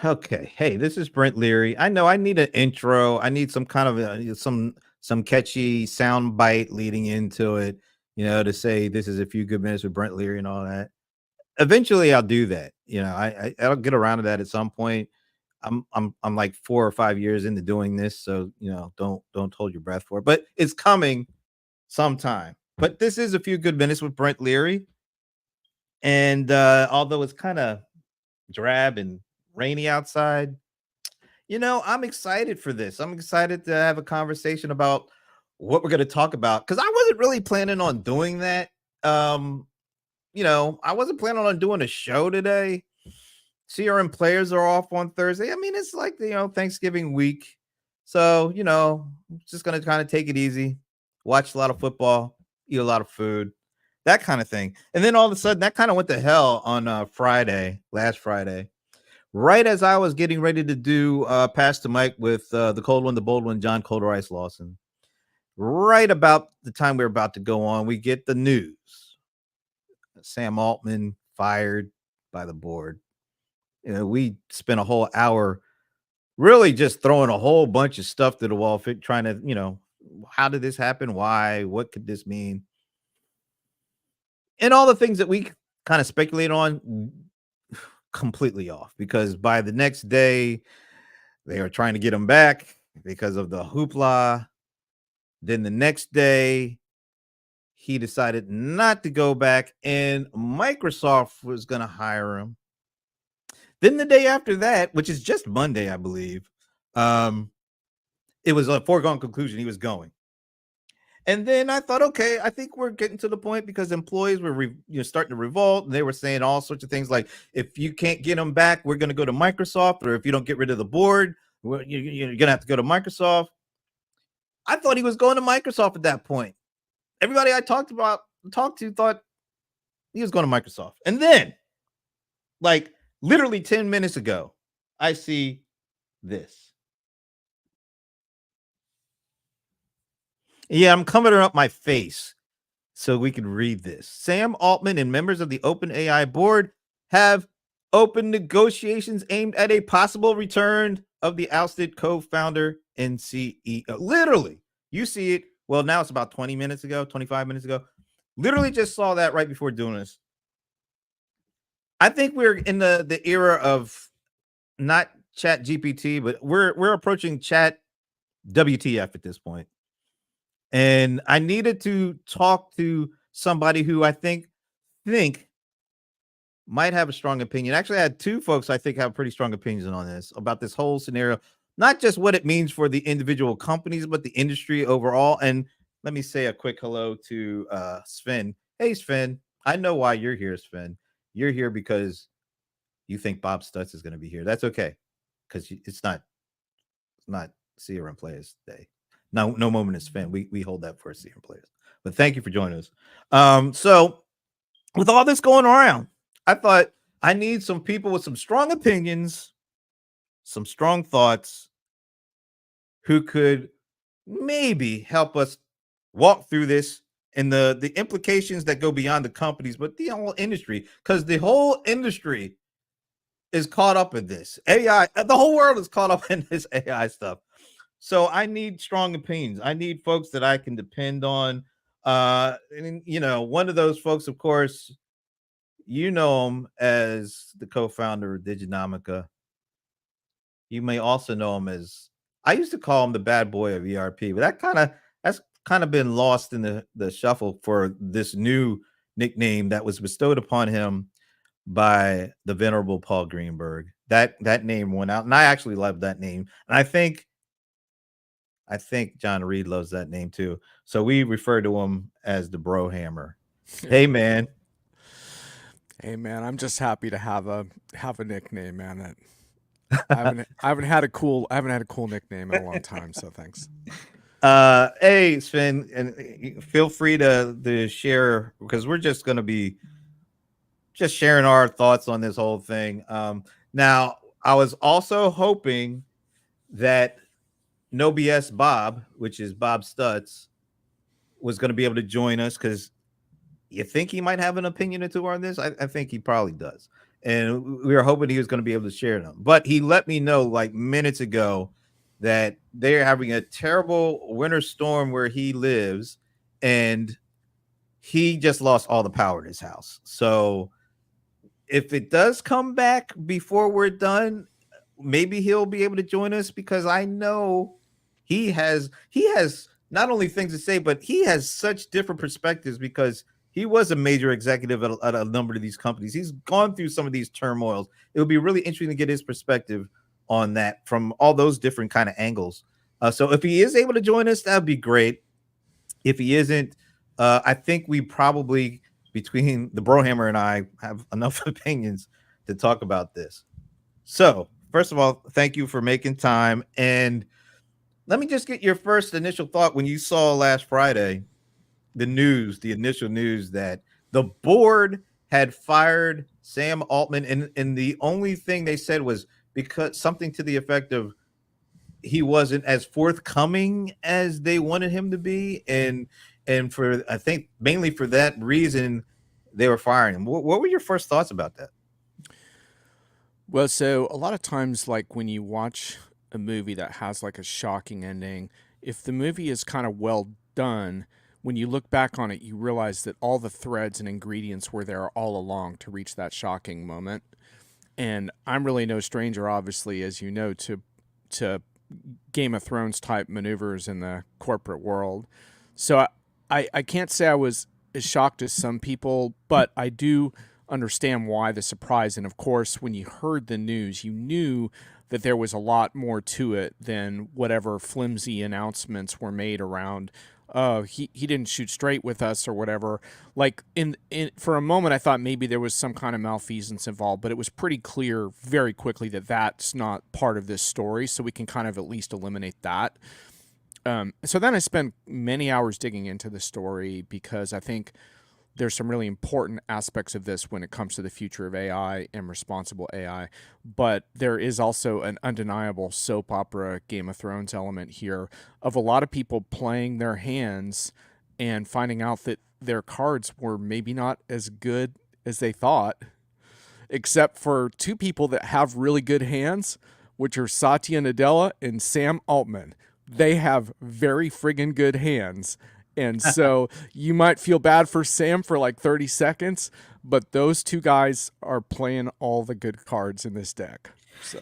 Okay. Hey, this is Brent Leary. I know I need an intro. I need some kind of some catchy sound bite leading into it, to say this is a few good minutes with Brent Leary and all that. Eventually I'll do that. I'll get around to that at some point. I'm like 4 or 5 years into doing this, so don't hold your breath for it. But it's coming sometime. But this is a few good minutes with Brent Leary. And although it's kind of drab and rainy outside, I'm excited for this. I'm excited to have a conversation about what we're going to talk about because I wasn't really planning on doing that. Um, I wasn't planning on doing a show today. CRM players are off on Thursday. I mean, it's like, Thanksgiving week. So, just going to kind of take it easy, watch a lot of football, eat a lot of food, that kind of thing. And then all of a sudden, that kind of went to hell on last Friday. Right as I was getting ready to do Pass the Mic with the cold one, the bold one, John Colder Ice Lawson, right about the time we were about to go on, we get the news. Sam Altman fired by the board. We spent a whole hour really just throwing a whole bunch of stuff to the wall, trying to, how did this happen? Why? What could this mean? And all the things that we kind of speculate on completely off, because by the next day, they are trying to get him back because of the hoopla. Then the next day, he decided not to go back, and Microsoft was going to hire him. Then the day after that, which is just Monday, I believe, it was a foregone conclusion he was going. And then I thought, okay, I think we're getting to the point because employees were starting to revolt, and they were saying all sorts of things like, if you can't get them back, we're going to go to Microsoft, or if you don't get rid of the board, you're going to have to go to Microsoft. I thought he was going to Microsoft at that point. Everybody I talked to thought he was going to Microsoft. And then, like literally 10 minutes ago, I see this. Yeah, I'm covering up my face so we can read this. Sam Altman and members of the OpenAI board have opened negotiations aimed at a possible return of the ousted co-founder and CEO. Literally, you see it. Well, now it's about 20 minutes ago, 25 minutes ago. Literally just saw that right before doing this. I think we're in the era of not Chat GPT, but we're approaching Chat WTF at this point. And I needed to talk to somebody who I think might have a strong opinion. Actually, I had two folks I think have pretty strong opinions on this, about this whole scenario, not just what it means for the individual companies, but the industry overall. And let me say a quick hello to Sven. Hey, Sven. I know why you're here, Sven. You're here because you think Bob Stutz is going to be here. That's okay, because it's not CRM Players Day. No moment is Sven. We hold that for CRM Players. But thank you for joining us. So with all this going around, I thought I need some people with some strong opinions, some strong thoughts, who could maybe help us walk through this and the implications that go beyond the companies, but the whole industry, because the whole industry is caught up in this AI. The whole world is caught up in this AI stuff. So I need strong opinions. I need folks that I can depend on. And one of those folks, of course, you know him as the co-founder of Diginomica. You may also know him as, I used to call him the bad boy of ERP, but that's kind of been lost in the shuffle for this new nickname that was bestowed upon him by the venerable Paul Greenberg. That name went out, and I actually love that name. And I think Jon Reed loves that name too. So we refer to him as the Brohammer. Hey man. Hey man, I'm just happy to have a nickname, man. I haven't had a cool nickname in a long time, so thanks. Hey Sven, and feel free to share, because we're just going to be just sharing our thoughts on this whole thing. Now I was also hoping that No BS Bob, which is Bob Stutz, was going to be able to join us, because you think he might have an opinion or two on this. I think he probably does. and we were hoping he was going to be able to share them. But he let me know like minutes ago that they're having a terrible winter storm where he lives, and he just lost all the power in his house. So if it does come back before we're done, maybe he'll be able to join us, because I know he has not only things to say, but he has such different perspectives, because he was a major executive at a number of these companies. He's gone through some of these turmoils. It would be really interesting to get his perspective on that from all those different kind of angles. So if he is able to join us, that'd be great. If he isn't, I think we probably, between the Brohammer and I, have enough opinions to talk about this. So, first of all, thank you for making time. And let me just get your first initial thought when you saw last Friday the initial news that the board had fired Sam Altman. And the only thing they said was because something to the effect of he wasn't as forthcoming as they wanted him to be. And for, I think, mainly for that reason, they were firing him. What were your first thoughts about that? Well, so a lot of times, like when you watch a movie that has like a shocking ending, if the movie is kind of well done, when you look back on it, you realize that all the threads and ingredients were there all along to reach that shocking moment. And I'm really no stranger, obviously, as you know, to Game of Thrones type maneuvers in the corporate world. So I can't say I was as shocked as some people, but I do understand why the surprise. And of course, when you heard the news, you knew that there was a lot more to it than whatever flimsy announcements were made around, oh, he didn't shoot straight with us or whatever. Like in for a moment, I thought maybe there was some kind of malfeasance involved, but it was pretty clear very quickly that that's not part of this story. So we can kind of at least eliminate that. So then I spent many hours digging into the story, because I think there's some really important aspects of this when it comes to the future of AI and responsible AI. But there is also an undeniable soap opera Game of Thrones element here of a lot of people playing their hands and finding out that their cards were maybe not as good as they thought, except for two people that have really good hands, which are Satya Nadella and Sam Altman. They have very friggin' good hands. And so you might feel bad for Sam for like 30 seconds, but those two guys are playing all the good cards in this deck. So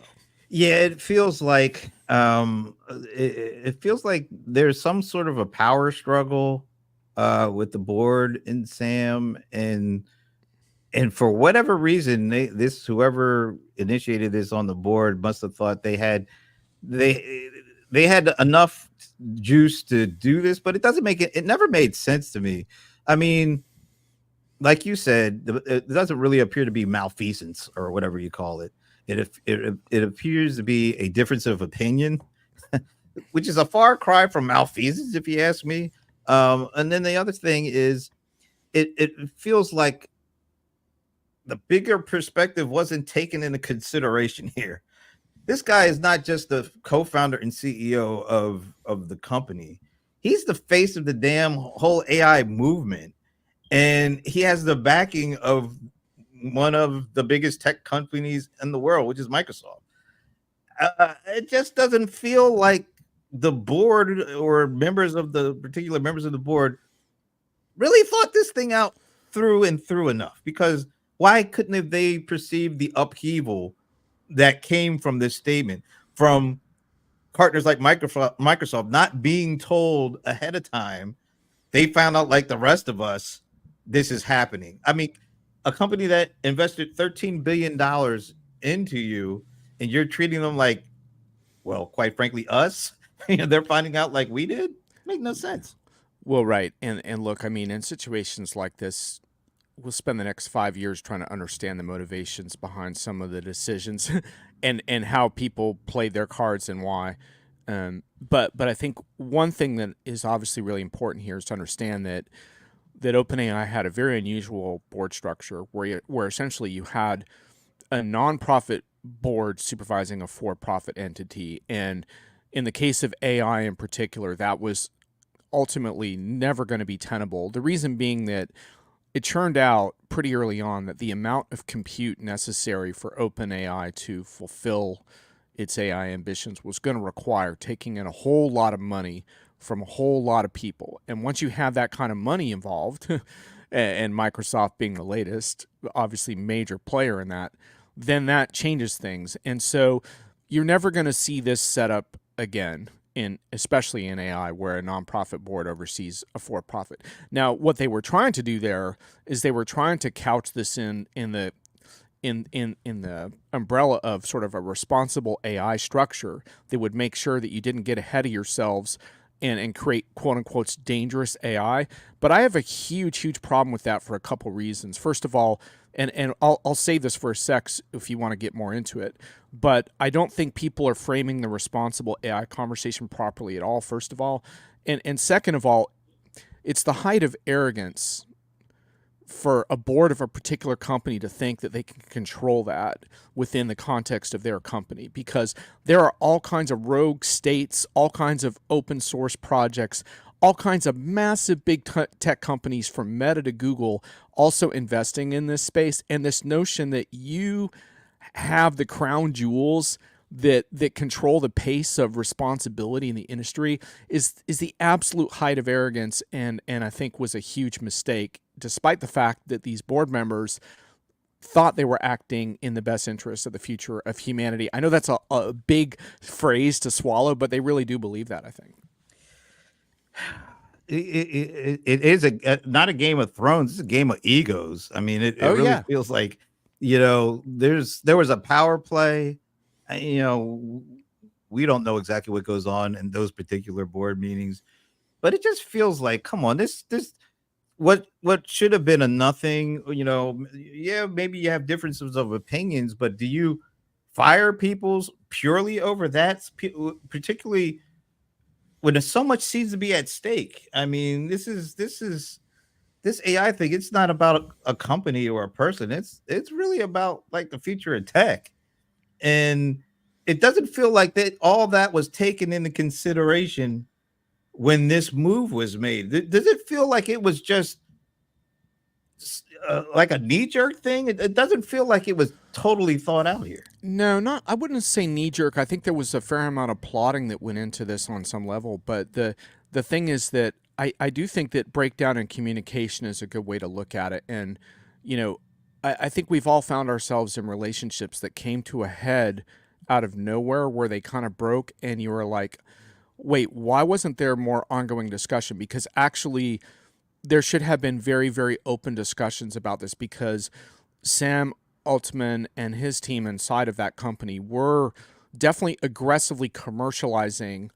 Yeah, it feels like it feels like there's some sort of a power struggle with the board and Sam, and for whatever reason, this whoever initiated this on the board must have thought they they had enough juice to do this, but it never made sense to me. I mean, like you said, it doesn't really appear to be malfeasance or whatever you call it. It appears to be a difference of opinion, which is a far cry from malfeasance, if you ask me. And then the other thing is, it feels like the bigger perspective wasn't taken into consideration here. This guy is not just the co-founder and CEO of the company. He's the face of the damn whole AI movement. And he has the backing of one of the biggest tech companies in the world, which is Microsoft. It just doesn't feel like the board or particular members of the board really thought this thing out through and through enough. Because why couldn't have they perceived the upheaval that came from this statement from partners like Microsoft not being told ahead of time? They found out like the rest of us, this is happening. I mean, a company that invested $13 billion into you, and you're treating them like, well, quite frankly, us, they're finding out like we did. Make no sense. well, right. And look, I mean, in situations like this, we'll spend the next 5 years trying to understand the motivations behind some of the decisions and how people play their cards and why. But I think one thing that is obviously really important here is to understand that OpenAI had a very unusual board structure where essentially you had a nonprofit board supervising a for-profit entity. And in the case of AI in particular, that was ultimately never going to be tenable. The reason being that it turned out pretty early on that the amount of compute necessary for OpenAI to fulfill its AI ambitions was going to require taking in a whole lot of money from a whole lot of people. And once you have that kind of money involved, and Microsoft being the latest, obviously major player in that, then that changes things. And so you're never going to see this setup again, in especially in AI, where a nonprofit board oversees a for-profit. Now, what they were trying to do there is they were trying to couch this in the umbrella of sort of a responsible AI structure that would make sure that you didn't get ahead of yourselves and create quote unquote dangerous AI. But I have a huge problem with that for a couple reasons. First of all, and I'll save this for a sec if you want to get more into it, but I don't think people are framing the responsible AI conversation properly at all, first of all. And second of all, it's the height of arrogance for a board of a particular company to think that they can control that within the context of their company, because there are all kinds of rogue states, all kinds of open source projects, all kinds of massive big tech companies from Meta to Google also investing in this space. And this notion that you have the crown jewels that control the pace of responsibility in the industry is the absolute height of arrogance, and I think was a huge mistake, despite the fact that these board members thought they were acting in the best interest of the future of humanity. I know that's a big phrase to swallow, but they really do believe that, I think. It is not a Game of Thrones. It's a game of egos. I mean, it Oh really yeah. feels like, there was a power play. You know, we don't know exactly what goes on in those particular board meetings, but it just feels like, come on, this what should have been a nothing. Yeah, maybe you have differences of opinions, but do you fire people purely over that? Particularly when there's so much seems to be at stake. I mean, this AI thing. It's not about a company or a person. It's really about like the future of tech, and it doesn't feel like that all that was taken into consideration when this move was made. Does it feel like it was just like a knee jerk thing? It doesn't feel like it was totally thought out here. No, not. I wouldn't say knee jerk. I think there was a fair amount of plotting that went into this on some level. But the thing is that I do think that breakdown in communication is a good way to look at it. And you know, I think we've all found ourselves in relationships that came to a head out of nowhere, where they kind of broke, and you were like, "Wait, why wasn't there more ongoing discussion?" Because actually, there should have been very open discussions about this, because Sam Altman and his team inside of that company were definitely aggressively commercializing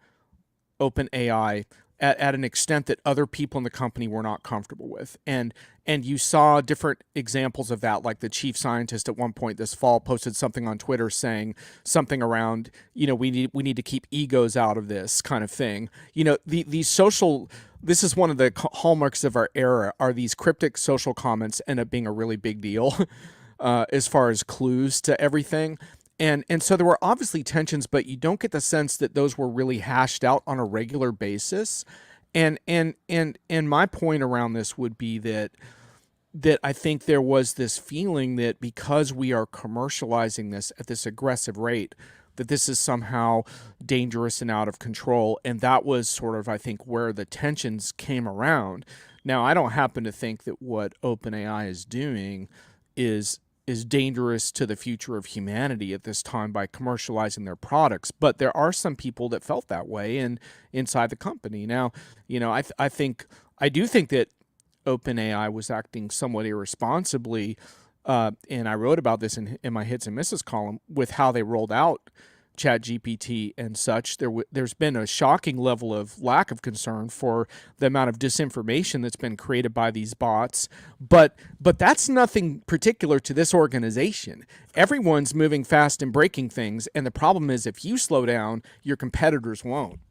OpenAI at an extent that other people in the company were not comfortable with. And you saw different examples of that, like the chief scientist at one point this fall posted something on Twitter saying something around, we need to keep egos out of this kind of thing. These social, this is one of the hallmarks of our era, are these cryptic social comments end up being a really big deal as far as clues to everything. And so there were obviously tensions, but you don't get the sense that those were really hashed out on a regular basis. And my point around this would be that I think there was this feeling that because we are commercializing this at this aggressive rate, that this is somehow dangerous and out of control. And that was sort of, I think, where the tensions came around. Now, I don't happen to think that what OpenAI is doing is dangerous to the future of humanity at this time by commercializing their products, but there are some people that felt that way and inside the company. Now, I do think that OpenAI was acting somewhat irresponsibly, and I wrote about this in my hits and misses column with how they rolled out ChatGPT and such. There's been a shocking level of lack of concern for the amount of disinformation that's been created by these bots, but that's nothing particular to this organization. Everyone's moving fast and breaking things, and the problem is if you slow down, your competitors won't.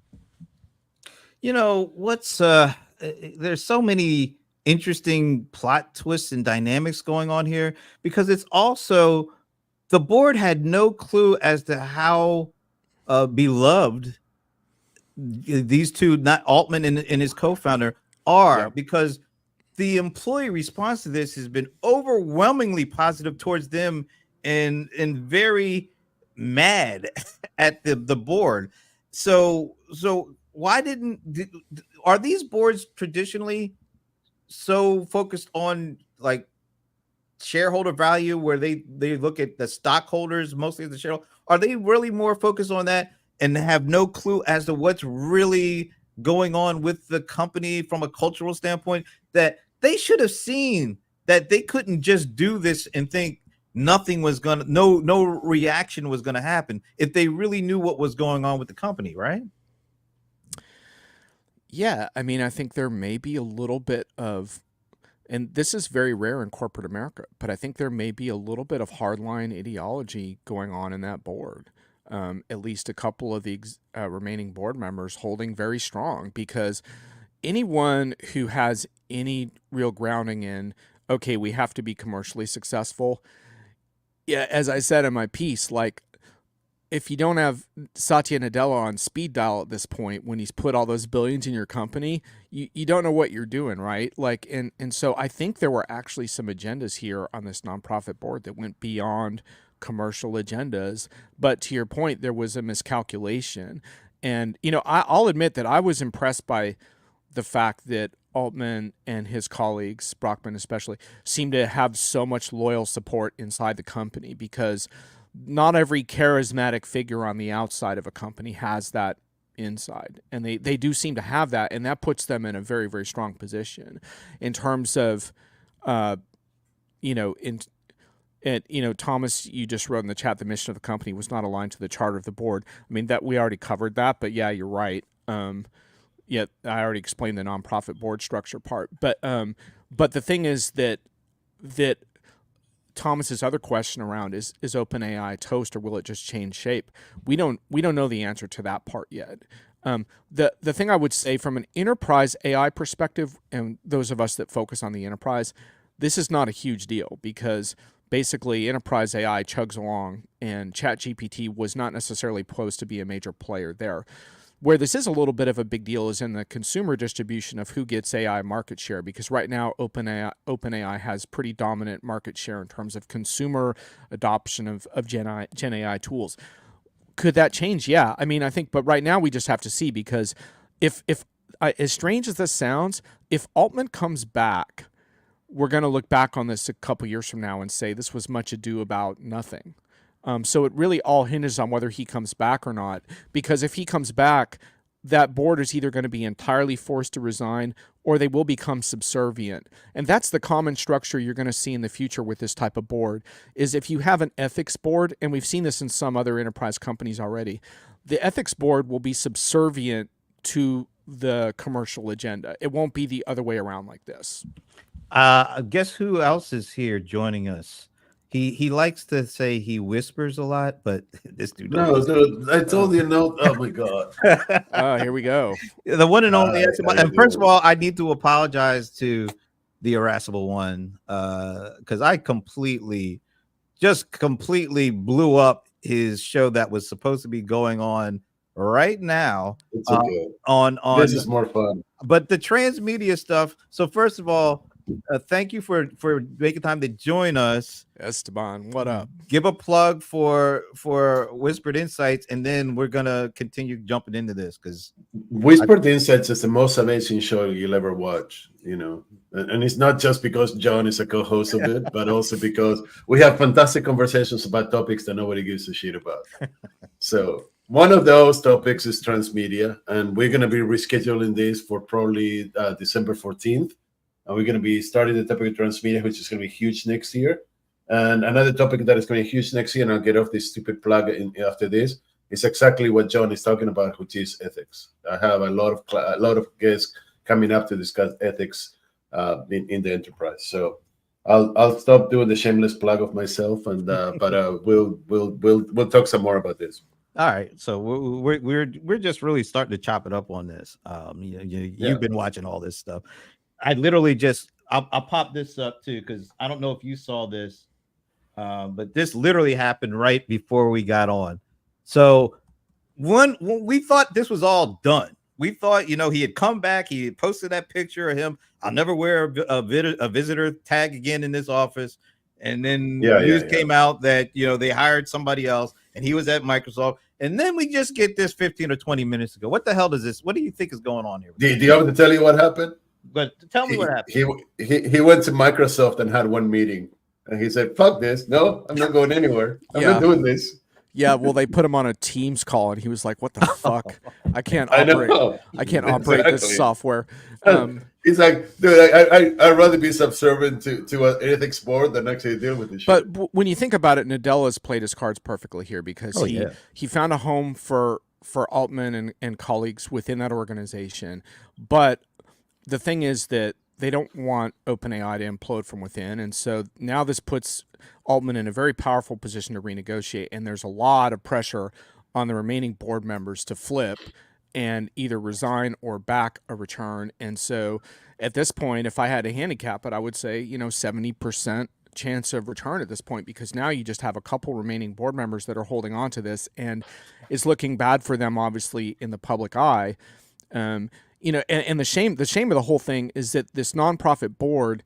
There's so many interesting plot twists and dynamics going on here, because it's also the board had no clue as to how beloved these two, not Altman and his co-founder, are, Yep. because the employee response to this has been overwhelmingly positive towards them, and very mad at the board. So why are these boards traditionally so focused on like shareholder value, where they look at the stockholders, mostly the shareholder? Are they really more focused on that and have no clue as to what's really going on with the company from a cultural standpoint? That they should have seen that they couldn't just do this and think nothing was gonna, no reaction was gonna happen, if they really knew what was going on with the company, right? Yeah, I mean, I think there may be a little bit of, and this is very rare in corporate America, but I think there may be a little bit of hardline ideology going on in that board. At least a couple of the remaining board members holding very strong, because anyone who has any real grounding in, okay, we have to be commercially successful. Yeah, as I said in my piece, like, if you don't have Satya Nadella on speed dial at this point, when he's put all those billions in your company, you don't know what you're doing, right? Like, and so I think there were actually some agendas here on this nonprofit board that went beyond commercial agendas. But to your point, there was a miscalculation. And, I'll admit that I was impressed by the fact that Altman and his colleagues, Brockman especially, seem to have so much loyal support inside the company, because not every charismatic figure on the outside of a company has that inside, and they do seem to have that, and that puts them in a very, very strong position in terms of Thomas, you just wrote in the chat, the mission of the company was not aligned to the charter of the board. I mean, that we already covered that, but yeah, you're right. Yeah, I already explained the nonprofit board structure part, but the thing is that Thomas's other question around is OpenAI toast, or will it just change shape? We don't know the answer to that part yet. The thing I would say from an enterprise AI perspective, and those of us that focus on the enterprise, this is not a huge deal, because basically enterprise AI chugs along, and ChatGPT was not necessarily supposed to be a major player there. Where this is a little bit of a big deal is in the consumer distribution of who gets AI market share, because right now OpenAI has pretty dominant market share in terms of consumer adoption of Gen AI tools. Could that change? Yeah, I mean, I think, but right now we just have to see, because if as strange as this sounds, if Altman comes back, we're going to look back on this a couple years from now and say this was much ado about nothing. So it really all hinges on whether he comes back or not, because if he comes back, that board is either going to be entirely forced to resign, or they will become subservient. And that's the common structure you're going to see in the future with this type of board, is if you have an ethics board, and we've seen this in some other enterprise companies already, the ethics board will be subservient to the commercial agenda. It won't be the other way around like this. Guess who else is here joining us? He likes to say he whispers a lot, but this dude don't whisper. Dude, I told you no. Oh my god. Here we go. The one and only. And first of all, I need to apologize to the irascible one, because I completely blew up his show that was supposed to be going on right now. It's okay. On This is more fun. But the transmedia stuff. So first of all, thank you for making time to join us, Esteban. What up? Give a plug for Whispered Insights, and then we're gonna continue jumping into this, because Whispered Insights is the most amazing show you'll ever watch. And it's not just because John is a co-host of it, but also because we have fantastic conversations about topics that nobody gives a shit about. So one of those topics is transmedia, and we're going to be rescheduling this for probably December 14th. And we're going to be starting the topic of transmedia, which is going to be huge next year. And another topic that is going to be huge next year, and I'll get off this stupid plug after this, is exactly what John is talking about, which is ethics. I have a lot of guests coming up to discuss ethics in the enterprise. So I'll stop doing the shameless plug of myself, and but we'll talk some more about this. All right, so we're just really starting to chop it up on this. You've been watching all this stuff. I literally I'll pop this up too, because I don't know if you saw this, but this literally happened right before we got on. So when we thought this was all done, we thought, he had come back. He had posted that picture of him. I'll never wear a visitor tag again in this office. And then news came out that, they hired somebody else and he was at Microsoft. And then we just get this 15 or 20 minutes ago. What the hell does this? What do you think is going on here? Do you want me to tell you what happened? But tell me what happened. He went to Microsoft and had one meeting. And he said, fuck this. No, I'm not going anywhere. I'm not doing this. Yeah, well, they put him on a Teams call, and he was like, "What the fuck? I can't operate. I can't operate this software." He's like, dude, I'd rather be subservient to anything more than actually deal with this shit. But when you think about it, Nadella's played his cards perfectly here because he found a home for Altman and colleagues within that organization. But the thing is that they don't want OpenAI to implode from within. And so now this puts Altman in a very powerful position to renegotiate. And there's a lot of pressure on the remaining board members to flip and either resign or back a return. And so at this point, if I had to handicap it, I would say, 70% chance of return at this point, because now you just have a couple remaining board members that are holding on to this, and it's looking bad for them, obviously, in the public eye. And the shame of the whole thing is that this nonprofit board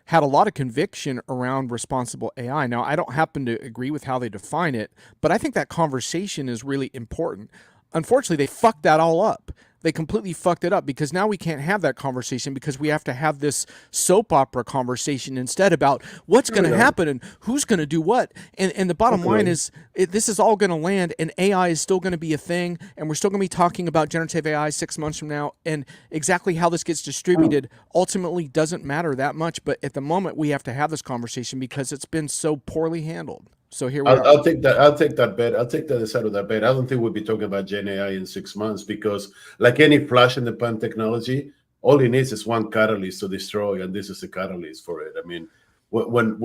had a lot of conviction around responsible AI. Now, I don't happen to agree with how they define it, but I think that conversation is really important. Unfortunately, they fucked that all up. They completely fucked it up because now we can't have that conversation because we have to have this soap opera conversation instead about what's going to happen and who's going to do what. And the bottom line is this is all going to land, and AI is still going to be a thing, and we're still going to be talking about generative AI 6 months from now, and exactly how this gets distributed ultimately doesn't matter that much. But at the moment, we have to have this conversation because it's been so poorly handled. So here we are. I'll take that. I'll take that bet. I'll take the other side of that bet. I don't think we'll be talking about Gen AI in 6 months because, like any flash in the pan technology, all it needs is one catalyst to destroy, and this is the catalyst for it. I mean, when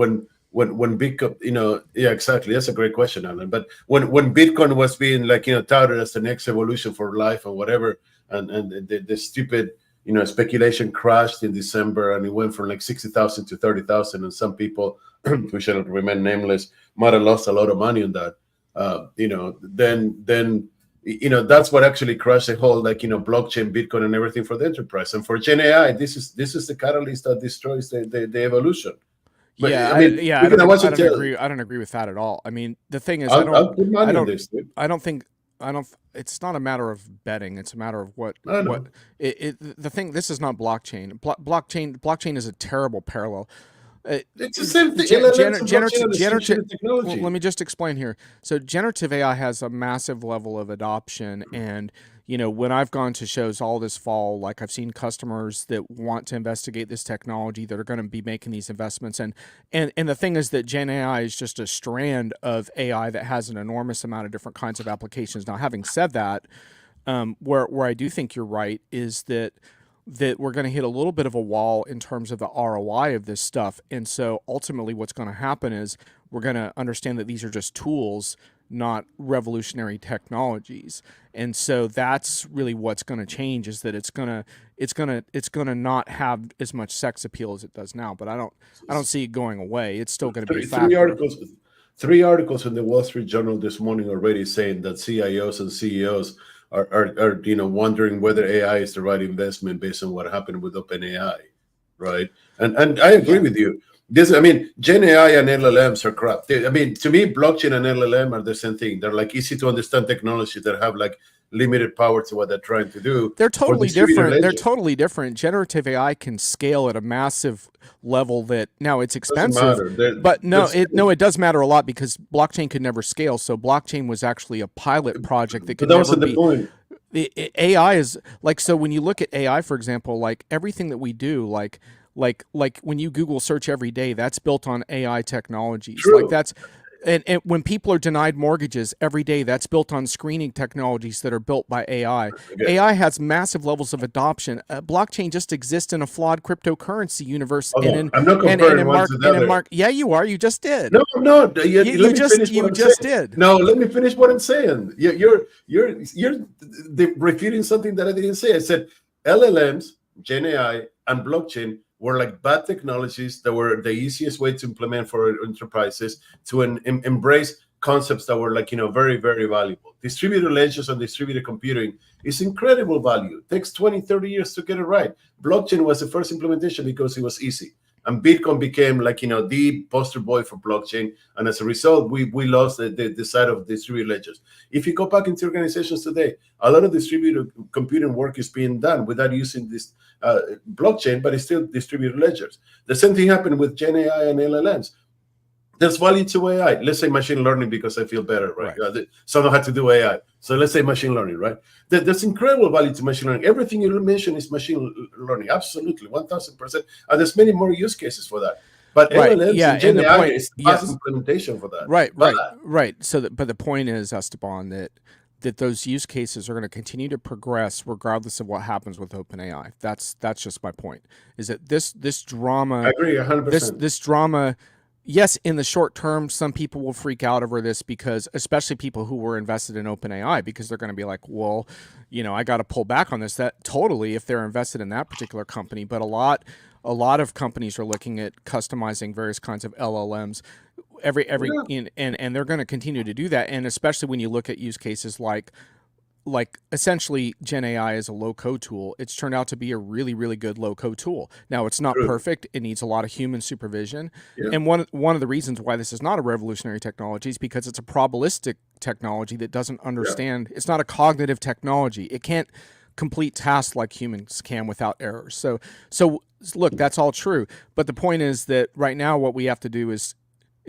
Bitcoin, yeah, exactly. That's a great question, Alan. But when Bitcoin was being touted as the next evolution for life and whatever, and the stupid speculation crashed in December, and it went from like 60,000 to 30,000, and some people who shall remain nameless might have lost a lot of money on that. Then that's what actually crashed the whole blockchain, Bitcoin, and everything for the enterprise. And for Gen AI, this is the catalyst that destroys the evolution. But, I don't agree with that at all. I mean, the thing is, it's not a matter of betting. It's a matter of the thing. This is not blockchain. Blockchain is a terrible parallel. It's the same thing. Generative technology. Well, let me just explain here. So generative AI has a massive level of adoption, and when I've gone to shows all this fall, like I've seen customers that want to investigate this technology that are going to be making these investments, and the thing is that Gen AI is just a strand of AI that has an enormous amount of different kinds of applications. Now, having said that, where I do think you're right is that we're going to hit a little bit of a wall in terms of the ROI of this stuff. And so ultimately what's going to happen is we're going to understand that these are just tools, not revolutionary technologies. And so that's really what's going to change, is that it's going to not have as much sex appeal as it does now. But I don't see it going away. It's still going to be a factor. Three articles in the Wall Street Journal this morning already saying that CIOs and CEOs are wondering whether AI is the right investment based on what happened with OpenAI, right? And I agree with you. Gen AI and LLMs are crap. To me, blockchain and LLM are the same thing. They're like easy to understand technology that have like limited power to what they're trying to do. They're totally different. They're totally different. Generative AI can scale at a massive level that now it's expensive, but it does matter a lot because blockchain could never scale. So blockchain was actually a pilot project that could never be. Point. The AI is like, so when you look at AI, for example, like everything that we do, like when you Google search every day, that's built on AI technologies. True. Like that's. And when people are denied mortgages every day, that's built on screening technologies that are built by AI. Okay. AI has massive levels of adoption. Blockchain just exists in a flawed cryptocurrency universe. I'm not comparing one to the other. Yeah, you are. You just did. No. You just did. No, let me finish what I'm saying. You're refuting something that I didn't say. I said LLMs, Gen AI, and blockchain were like bad technologies that were the easiest way to implement for enterprises to embrace concepts that were like, very, very valuable. Distributed ledgers and distributed computing is incredible value. It takes 20, 30 years to get it right. Blockchain was the first implementation because it was easy. And Bitcoin became like, the poster boy for blockchain. And as a result, we lost the side of distributed ledgers. If you go back into organizations today, a lot of distributed computing work is being done without using this blockchain, but it's still distributed ledgers. The same thing happened with Gen AI and LLMs. There's value to AI. Let's say machine learning because I feel better, right? Someone had to do AI. So let's say machine learning, right? There's incredible value to machine learning. Everything you mentioned is machine learning. Absolutely, 1000%. And there's many more use cases for that. But LLMs and Gen AI is the best implementation for that. Right. So, but the point is, Esteban, that those use cases are going to continue to progress regardless of what happens with OpenAI. That's just my point. Is that this drama? I agree 100%. This drama. Yes, in the short term, some people will freak out over this because, especially people who were invested in OpenAI, because they're going to be like, well, I got to pull back on this. That totally, if they're invested in that particular company. But a lot of companies are looking at customizing various kinds of LLMs, and they're going to continue to do that. And especially when you look at use cases like essentially Gen AI is a low-code tool. It's turned out to be a really, really good low-code tool. Now, it's not perfect. It needs a lot of human supervision. Yeah. And one of the reasons why this is not a revolutionary technology is because it's a probabilistic technology that doesn't understand. Yeah. It's not a cognitive technology. It can't complete tasks like humans can without errors. So look, that's all true. But the point is that right now what we have to do is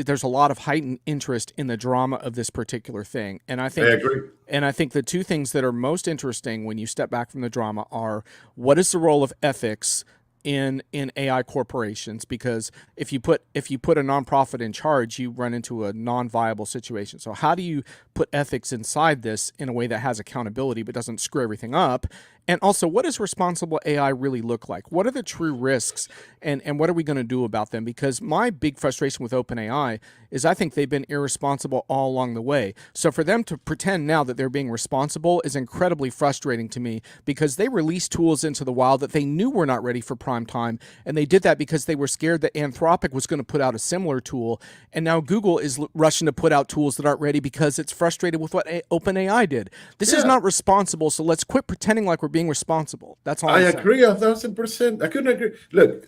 there's a lot of heightened interest in the drama of this particular thing. And I agree. And I think the two things that are most interesting when you step back from the drama are, what is the role of ethics in AI corporations? Because if you put a nonprofit in charge, you run into a non-viable situation. So how do you put ethics inside this in a way that has accountability but doesn't screw everything up? And also, what does responsible AI really look like? What are the true risks, and what are we going to do about them? Because my big frustration with OpenAI is I think they've been irresponsible all along the way. So for them to pretend now that they're being responsible is incredibly frustrating to me, because they released tools into the wild that they knew were not ready for prime time, and they did that because they were scared that Anthropic was going to put out a similar tool, and now Google is rushing to put out tools that aren't ready because it's frustrated with what OpenAI did. This is not responsible, so let's quit pretending like we're being responsible. That's all I agree 1000%. I couldn't agree. Look,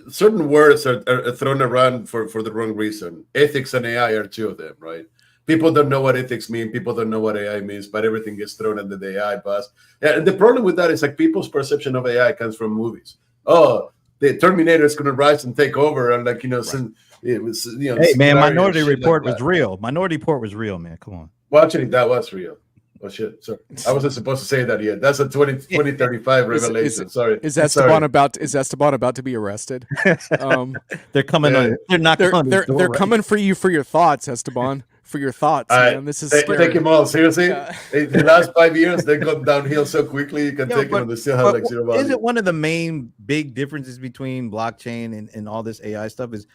certain words are thrown around for the wrong reason. Ethics and AI are two of them, right? People don't know what ethics mean. People don't know what AI means, but everything gets thrown under the AI bus. And the problem with that is like people's perception of AI comes from movies. Oh, the Terminator is going to rise and take over, and like it was Hey man, Minority Report was real. Minority Report was real, man. Come on. Well, actually, that was real. Oh shit! Sorry, I wasn't supposed to say that yet. That's a 2035 revelation. Sorry. Is Esteban about to be arrested? They're coming on. They're not. They're coming for you for your thoughts, Esteban. For your thoughts, man. This is scary. Take them all seriously. Yeah. The last 5 years, they've gone downhill so quickly. You can take them, and they still have like zero value. Isn't one of the main big differences between blockchain and all this AI stuff is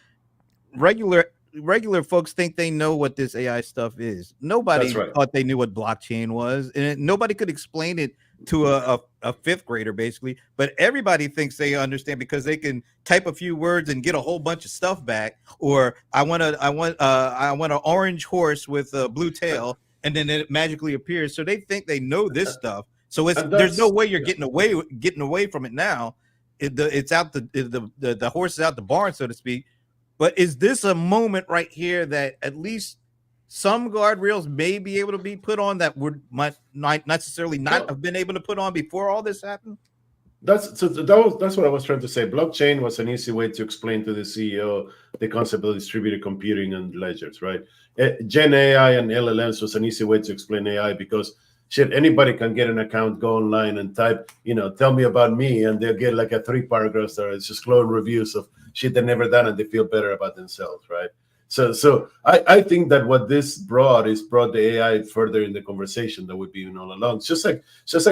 regular folks think they know what this AI stuff is. Nobody thought they knew what blockchain was, and nobody could explain it to a fifth grader, basically. But everybody thinks they understand because they can type a few words and get a whole bunch of stuff back. Or I want an orange horse with a blue tail, and then it magically appears. So they think they know this stuff. So there's no way you're getting away from it now. It's out the horse is out the barn, so to speak. But is this a moment right here that at least some guardrails may be able to be put on that might not necessarily have been able to put on before all this happened? That's what I was trying to say. Blockchain was an easy way to explain to the CEO the concept of distributed computing and ledgers, right? Gen AI and LLMs was an easy way to explain AI because anybody can get an account, go online and type, tell me about me, and they'll get like a 3 paragraphs there. It's just glowing reviews of shit they've never done, and they feel better about themselves, right? So I think that what this brought the AI further in the conversation that we've been all along. It's just like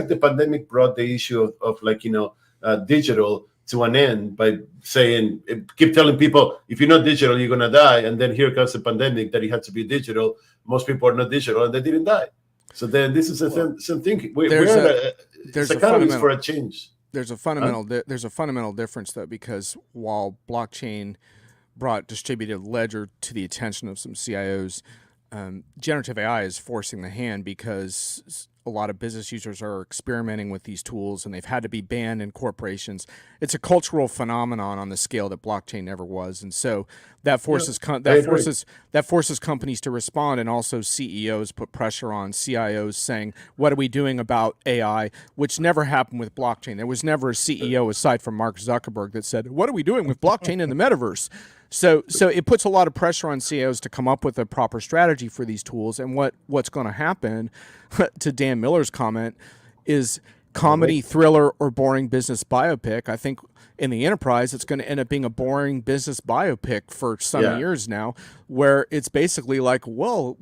the pandemic brought the issue of digital to an end by saying, keep telling people, if you're not digital, you're gonna die, and then here comes the pandemic that you had to be digital. Most people are not digital, and they didn't die. So then this is the same thing. There's a fundamental for a change. There's a fundamental difference though, because while blockchain brought distributed ledger to the attention of some CIOs, generative AI is forcing the hand because a lot of business users are experimenting with these tools and they've had to be banned in corporations. It's a cultural phenomenon on the scale that blockchain never was, and so that forces that forces companies to respond, and also CEOs put pressure on CIOs saying, "What are we doing about AI?" Which never happened with blockchain. There was never a CEO aside from Mark Zuckerberg that said, "What are we doing with blockchain in the metaverse?" So it puts a lot of pressure on CEOs to come up with a proper strategy for these tools. And what's going to happen, to Dan Miller's comment, is comedy, thriller, or boring business biopic. I think in the enterprise, it's going to end up being a boring business biopic for some years now, where it's basically like, well,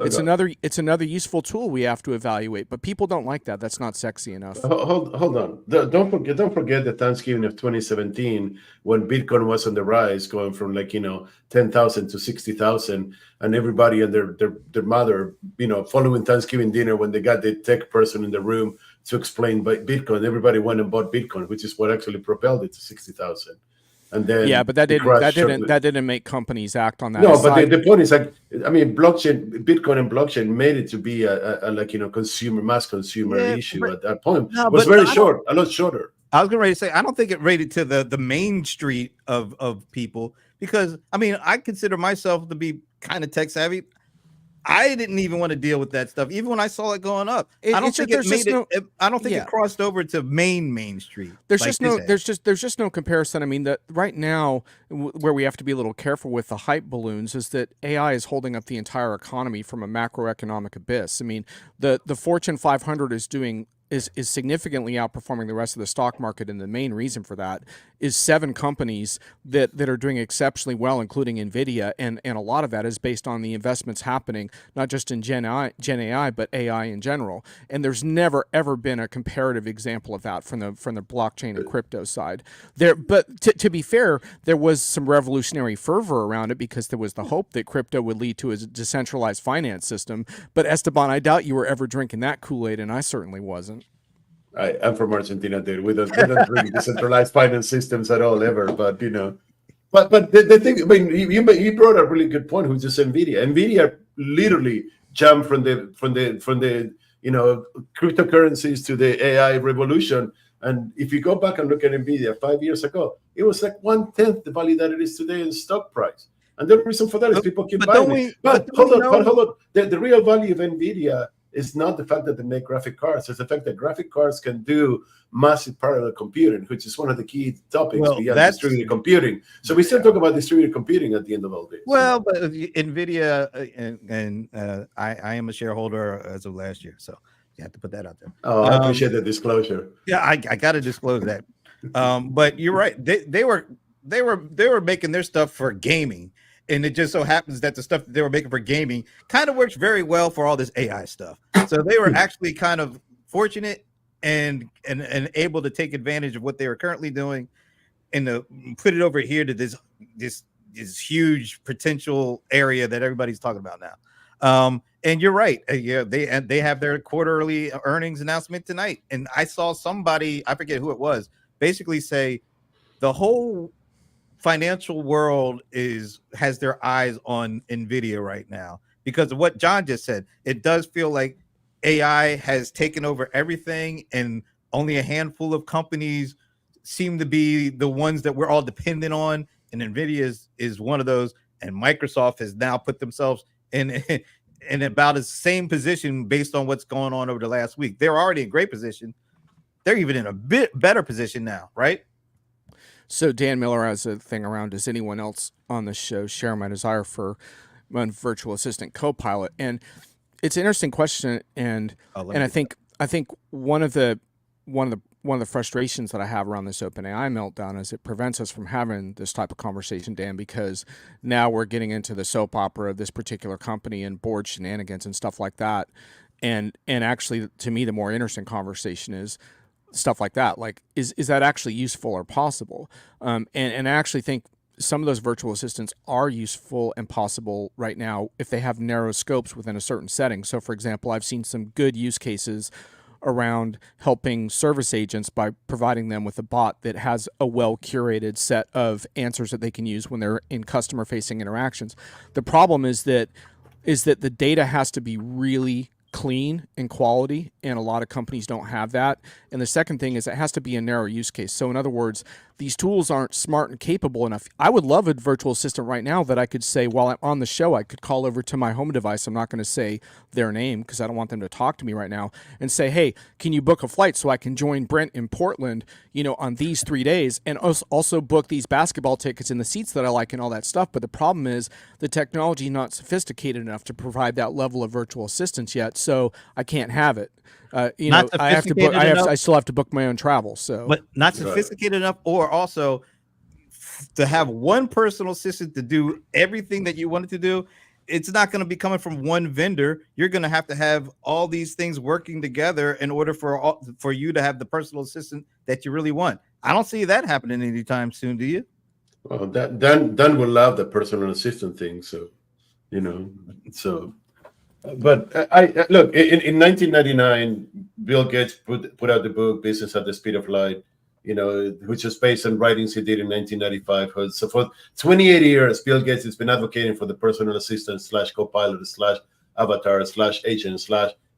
it's another useful tool we have to evaluate, but people don't like that. That's not sexy enough. Hold on. Don't forget the Thanksgiving of 2017 when Bitcoin was on the rise, going from 10,000 to 60,000, and everybody and their mother, following Thanksgiving dinner when they got the tech person in the room to explain Bitcoin, everybody went and bought Bitcoin, which is what actually propelled it to 60,000. And then but that didn't make companies act on that. No, but the point is, Bitcoin and blockchain made it to be a mass consumer issue at that point. It was very short, a lot shorter. I was going to say, I don't think it rated to the main street of people, because I consider myself to be kind of tech savvy. I didn't even want to deal with that stuff, even when I saw it going up. I don't think it crossed over to Main Street. There's just no comparison. That right now, where we have to be a little careful with the hype balloons is that AI is holding up the entire economy from a macroeconomic abyss. The Fortune 500 is significantly outperforming the rest of the stock market, and the main reason for that is 7 companies that are doing exceptionally well, including NVIDIA, and a lot of that is based on the investments happening not just in Gen AI but AI in general. And there's never ever been a comparative example of that from the blockchain and crypto side. But to be fair, there was some revolutionary fervor around it because there was the hope that crypto would lead to a decentralized finance system. But Esteban, I doubt you were ever drinking that Kool-Aid, and I certainly wasn't. I'm from Argentina, dude. We don't drink decentralized finance systems at all, ever. But but the thing, you brought a really good point, which is NVIDIA. NVIDIA literally jumped from the cryptocurrencies to the AI revolution. And if you go back and look at NVIDIA 5 years ago, it was like 1/10 the value that it is today in stock price. And the reason for that is people keep buying it. But hold on. The real value of NVIDIA is not the fact that they make graphic cards. It's the fact that graphic cards can do massive parallel computing, which is one of the key topics beyond distributed computing. So we still talk about distributed computing at the end of all this. Well, but NVIDIA, and I am a shareholder as of last year, so you have to put that out there. Oh, I appreciate the disclosure. Yeah, I got to disclose that. But you're right. They were making their stuff for gaming. And it just so happens that the stuff that they were making for gaming kind of works very well for all this AI stuff. So they were actually kind of fortunate and able to take advantage of what they were currently doing and to put it over here to this huge potential area that everybody's talking about now. And you're right. They have their quarterly earnings announcement tonight. And I saw somebody, I forget who it was, basically say the whole financial world has their eyes on NVIDIA right now because of what John just said. It does feel like AI has taken over everything, and only a handful of companies seem to be the ones that we're all dependent on, and NVIDIA is one of those. And Microsoft has now put themselves in about the same position based on what's going on over the last week. They're already in great position. They're even in a bit better position now, right? So Dan Miller has a thing around, does anyone else on the show share my desire for my virtual assistant Copilot? And it's an interesting question, and I think one of the frustrations that I have around this OpenAI meltdown is it prevents us from having this type of conversation, Dan, because now we're getting into the soap opera of this particular company and board shenanigans and stuff like that. And actually, to me, the more interesting conversation is stuff like that. Like, is that actually useful or possible? And I actually think some of those virtual assistants are useful and possible right now if they have narrow scopes within a certain setting. So, for example, I've seen some good use cases around helping service agents by providing them with a bot that has a well-curated set of answers that they can use when they're in customer-facing interactions. The problem is that is that the data has to be really clean and quality, and a lot of companies don't have that. And the second thing is it has to be a narrow use case. So in other words, these tools aren't smart and capable enough. I would love a virtual assistant right now that I could say while I'm on the show, I could call over to my home device. I'm not going to say their name because I don't want them to talk to me right now, and say, hey, can you book a flight so I can join Brent in Portland, on these 3 days, and also book these basketball tickets and the seats that I like and all that stuff. But the problem is the technology is not sophisticated enough to provide that level of virtual assistance yet, so I can't have it. Not I have to book. I still have to book my own travel. So, but not sophisticated enough, or also to have one personal assistant to do everything that you wanted to do. It's not going to be coming from one vendor. You're going to have all these things working together in order for you to have the personal assistant that you really want. I don't see that happening anytime soon. Do you? Well, Dan will love the personal assistant thing. So, But I look in 1999, Bill Gates put out the book "Business at the Speed of Light," which is based on writings he did in 1995. So for 28 years, Bill Gates has been advocating for the personal assistant / co-pilot / avatar / agent /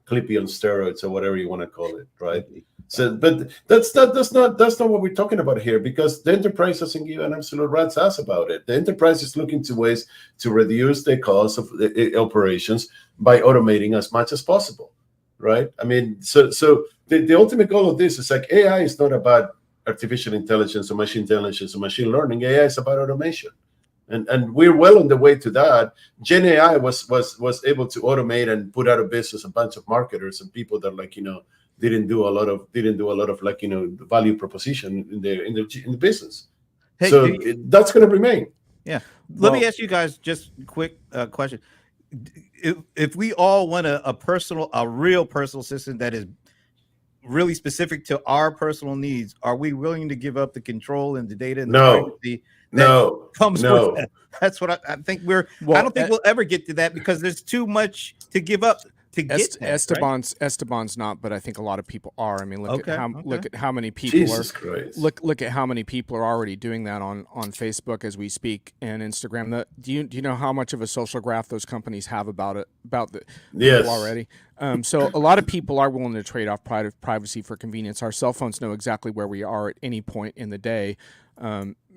Clippy on steroids, or whatever you want to call it, right? So, but that's not what we're talking about here, because the enterprise doesn't give an absolute rat's ass about it. The enterprise is looking to ways to reduce the cost of the operations by automating as much as possible, right? I mean, so the ultimate goal of this is like AI is not about artificial intelligence or machine intelligence or machine learning. AI is about automation. And we're well on the way to that. Gen AI was able to automate and put out of business a bunch of marketers and people that didn't do a lot of value proposition in the business. Hey, so that's going to remain. Yeah. Let me ask you guys just a quick question. If we all want a real personal assistant that is really specific to our personal needs, are we willing to give up the control and the data and the privacy? Comes with that? That's what I think I don't think we'll ever get to that, because there's too much to give up to get that, Esteban's not, but I think a lot of people are. I mean, look at how many people Jesus Christ. Look at how many people are already doing that on Facebook as we speak, and Instagram. Do you know how much of a social graph those companies have about the people already? So a lot of people are willing to trade off privacy for convenience. Our cell phones know exactly where we are at any point in the day.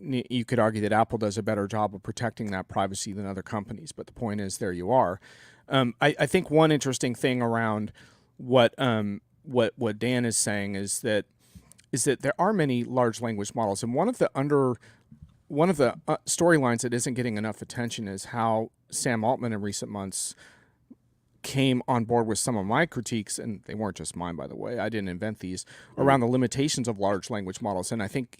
You could argue that Apple does a better job of protecting that privacy than other companies, but the point is, there you are. I think one interesting thing around what Dan is saying is that there are many large language models, and one of the storylines that isn't getting enough attention is how Sam Altman in recent months came on board with some of my critiques, and they weren't just mine, by the way. I didn't invent these, around the limitations of large language models. And I think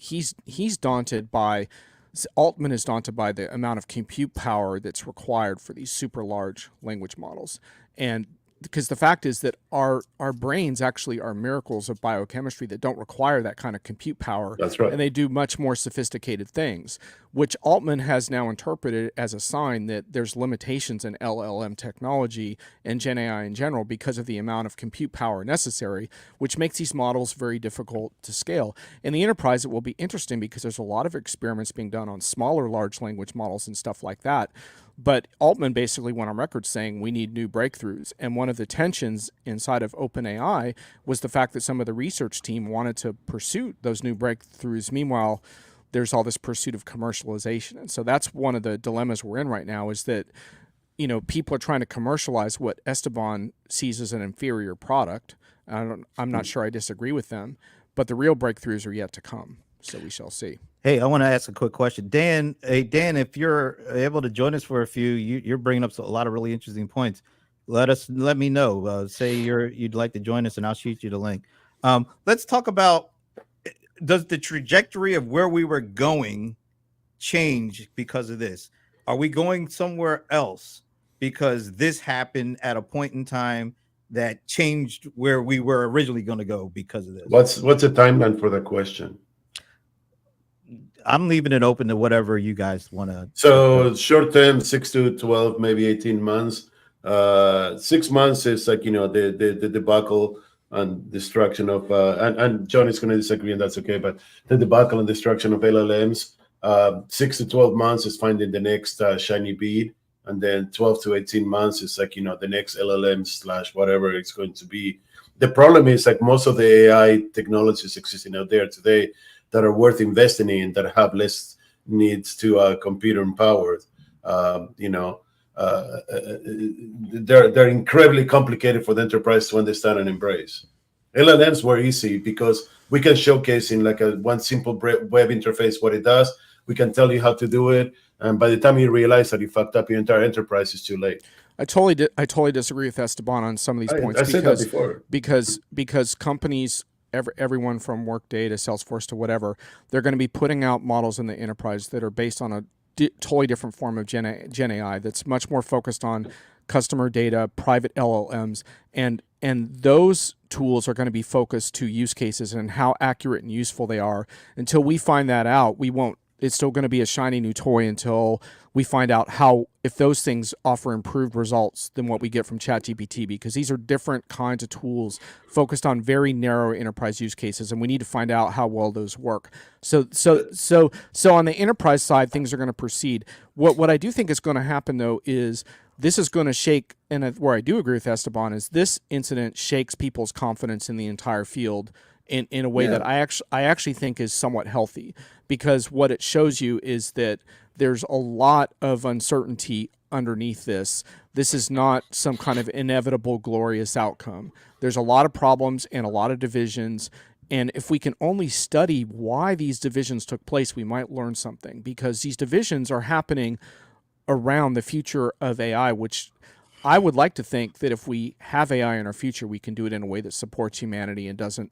Altman is daunted by the amount of compute power that's required for these super large language models. And because the fact is that our brains actually are miracles of biochemistry that don't require that kind of compute power. That's right. And they do much more sophisticated things, which Altman has now interpreted as a sign that there's limitations in LLM technology and Gen AI in general because of the amount of compute power necessary, which makes these models very difficult to scale. In the enterprise, it will be interesting because there's a lot of experiments being done on smaller large language models and stuff like that. But Altman basically went on record saying we need new breakthroughs. And one of the tensions inside of OpenAI was the fact that some of the research team wanted to pursue those new breakthroughs. Meanwhile, there's all this pursuit of commercialization. And so that's one of the dilemmas we're in right now, is that, people are trying to commercialize what Esteban sees as an inferior product. I'm not sure I disagree with them, but the real breakthroughs are yet to come. So we shall see. Hey, I want to ask a quick question. Dan, if you're able to join us for a few, you're bringing up a lot of really interesting points. Let me know. Say you'd like to join us, and I'll shoot you the link. Let's talk about, does the trajectory of where we were going change because of this? Are we going somewhere else because this happened at a point in time that changed where we were originally going to go because of this? What's the timeline for that question? I'm leaving it open to whatever you guys want to. So short term, 6 to 12, maybe 18 months. 6 months is like, the debacle and destruction of, and John is going to disagree, and that's okay, but the debacle and destruction of LLMs. 6 to 12 months is finding the next shiny bead, and then 12 to 18 months is like, the next LLM / whatever it's going to be. The problem is like most of the AI technologies existing out there today that are worth investing in, that have less needs to computer empowered, they're incredibly complicated for the enterprise to understand and embrace. LLMs were easy because we can showcase in like one simple web interface what it does. We can tell you how to do it, and by the time you realize that you fucked up your entire enterprise, it's too late. I totally disagree with Esteban on some of these points. I said that before. Because companies, everyone from Workday to Salesforce to whatever, they're going to be putting out models in the enterprise that are based on a totally different form of Gen AI that's much more focused on customer data, private LLMs, and those tools are going to be focused to use cases and how accurate and useful they are. Until we find that out, we won't. It's still going to be a shiny new toy until we find out if those things offer improved results than what we get from ChatGPT, because these are different kinds of tools focused on very narrow enterprise use cases, and we need to find out how well those work. So on the enterprise side, things are going to proceed. What I do think is going to happen though is this is going to shake, and where I do agree with Esteban is this incident shakes people's confidence in the entire field in a way that I actually think is somewhat healthy, because what it shows you is that there's a lot of uncertainty underneath this. This is not some kind of inevitable, glorious outcome. There's a lot of problems and a lot of divisions. And if we can only study why these divisions took place, we might learn something, because these divisions are happening around the future of AI, which I would like to think that if we have AI in our future, we can do it in a way that supports humanity and doesn't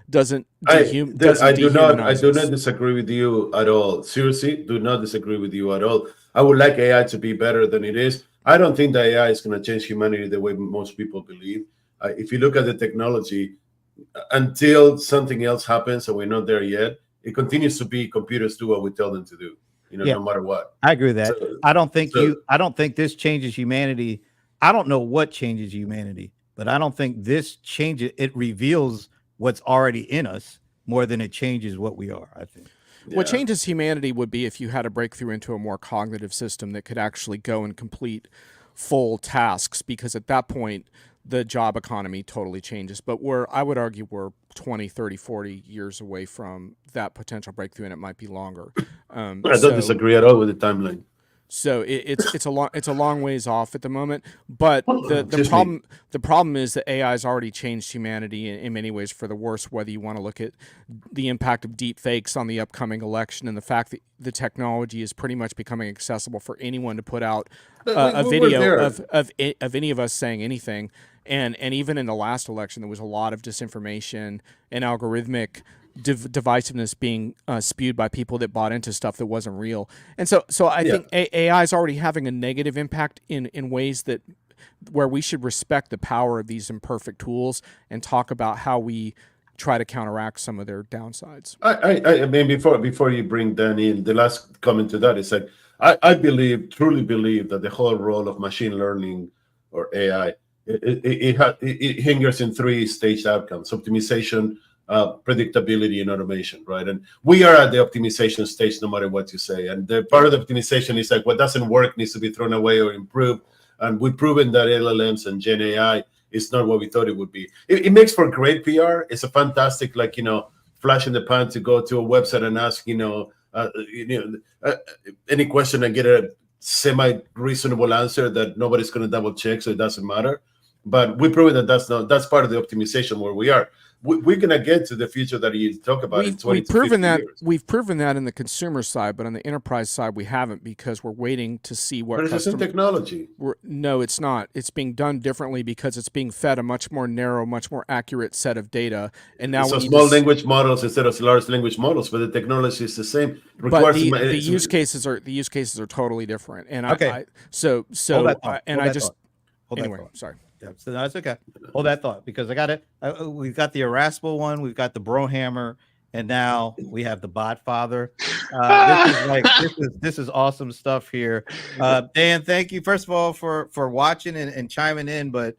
dehumanize I do not disagree with you at all. Seriously, do not disagree with you at all. I would like AI to be better than it is. I don't think that AI is going to change humanity the way most people believe. If you look at the technology, until something else happens and we're not there yet, it continues to be computers do what we tell them to do. No matter what. I agree with that. So, I don't think this changes humanity. I don't know what changes humanity, but I don't think this changes. It reveals what's already in us more than it changes what we are, I think. What changes humanity would be if you had a breakthrough into a more cognitive system that could actually go and complete full tasks, because at that point, the job economy totally changes. But I would argue we're 20, 30, 40 years away from that potential breakthrough, and it might be longer. I don't disagree at all with the timeline. So it's a long ways off at the moment, but the problem is that AI has already changed humanity in many ways for the worse. Whether you want to look at the impact of deep fakes on the upcoming election and the fact that the technology is pretty much becoming accessible for anyone to put out a video of any of us saying anything, and even in the last election there was a lot of disinformation and algorithmic divisiveness being spewed by people that bought into stuff that wasn't real. And so I think AI is already having a negative impact in ways that where we should respect the power of these imperfect tools and talk about how we try to counteract some of their downsides. I mean, before you bring Dan in, the last comment to that is like, I truly believe that the whole role of machine learning or AI, it hinders in 3 staged outcomes: optimization, predictability, and automation, right? And we are at the optimization stage, no matter what you say. And the part of the optimization is like what doesn't work needs to be thrown away or improved. And we've proven that LLMs and Gen AI is not what we thought it would be. It makes for great PR. It's a fantastic, flash in the pan to go to a website and ask, any question and get a semi-reasonable answer that nobody's going to double check, so it doesn't matter. But we've proven that that's part of the optimization where we are. We're going to get to the future that you talk about in 20 to 50 years. We've proven that in the consumer side, but on the enterprise side, we haven't, because we're waiting to see what. But it's in technology. No, it's not. It's being done differently because it's being fed a much more narrow, much more accurate set of data. And now so small language models instead of large language models, but the technology is the same. But the use cases are totally different. And okay. Sorry. Yeah, so that's okay. Hold that thought, because I got it. We've got the Erasmus one, we've got the Brohammer, and now we have the Botfather. This is awesome stuff here. Dan, thank you first of all for watching and chiming in. But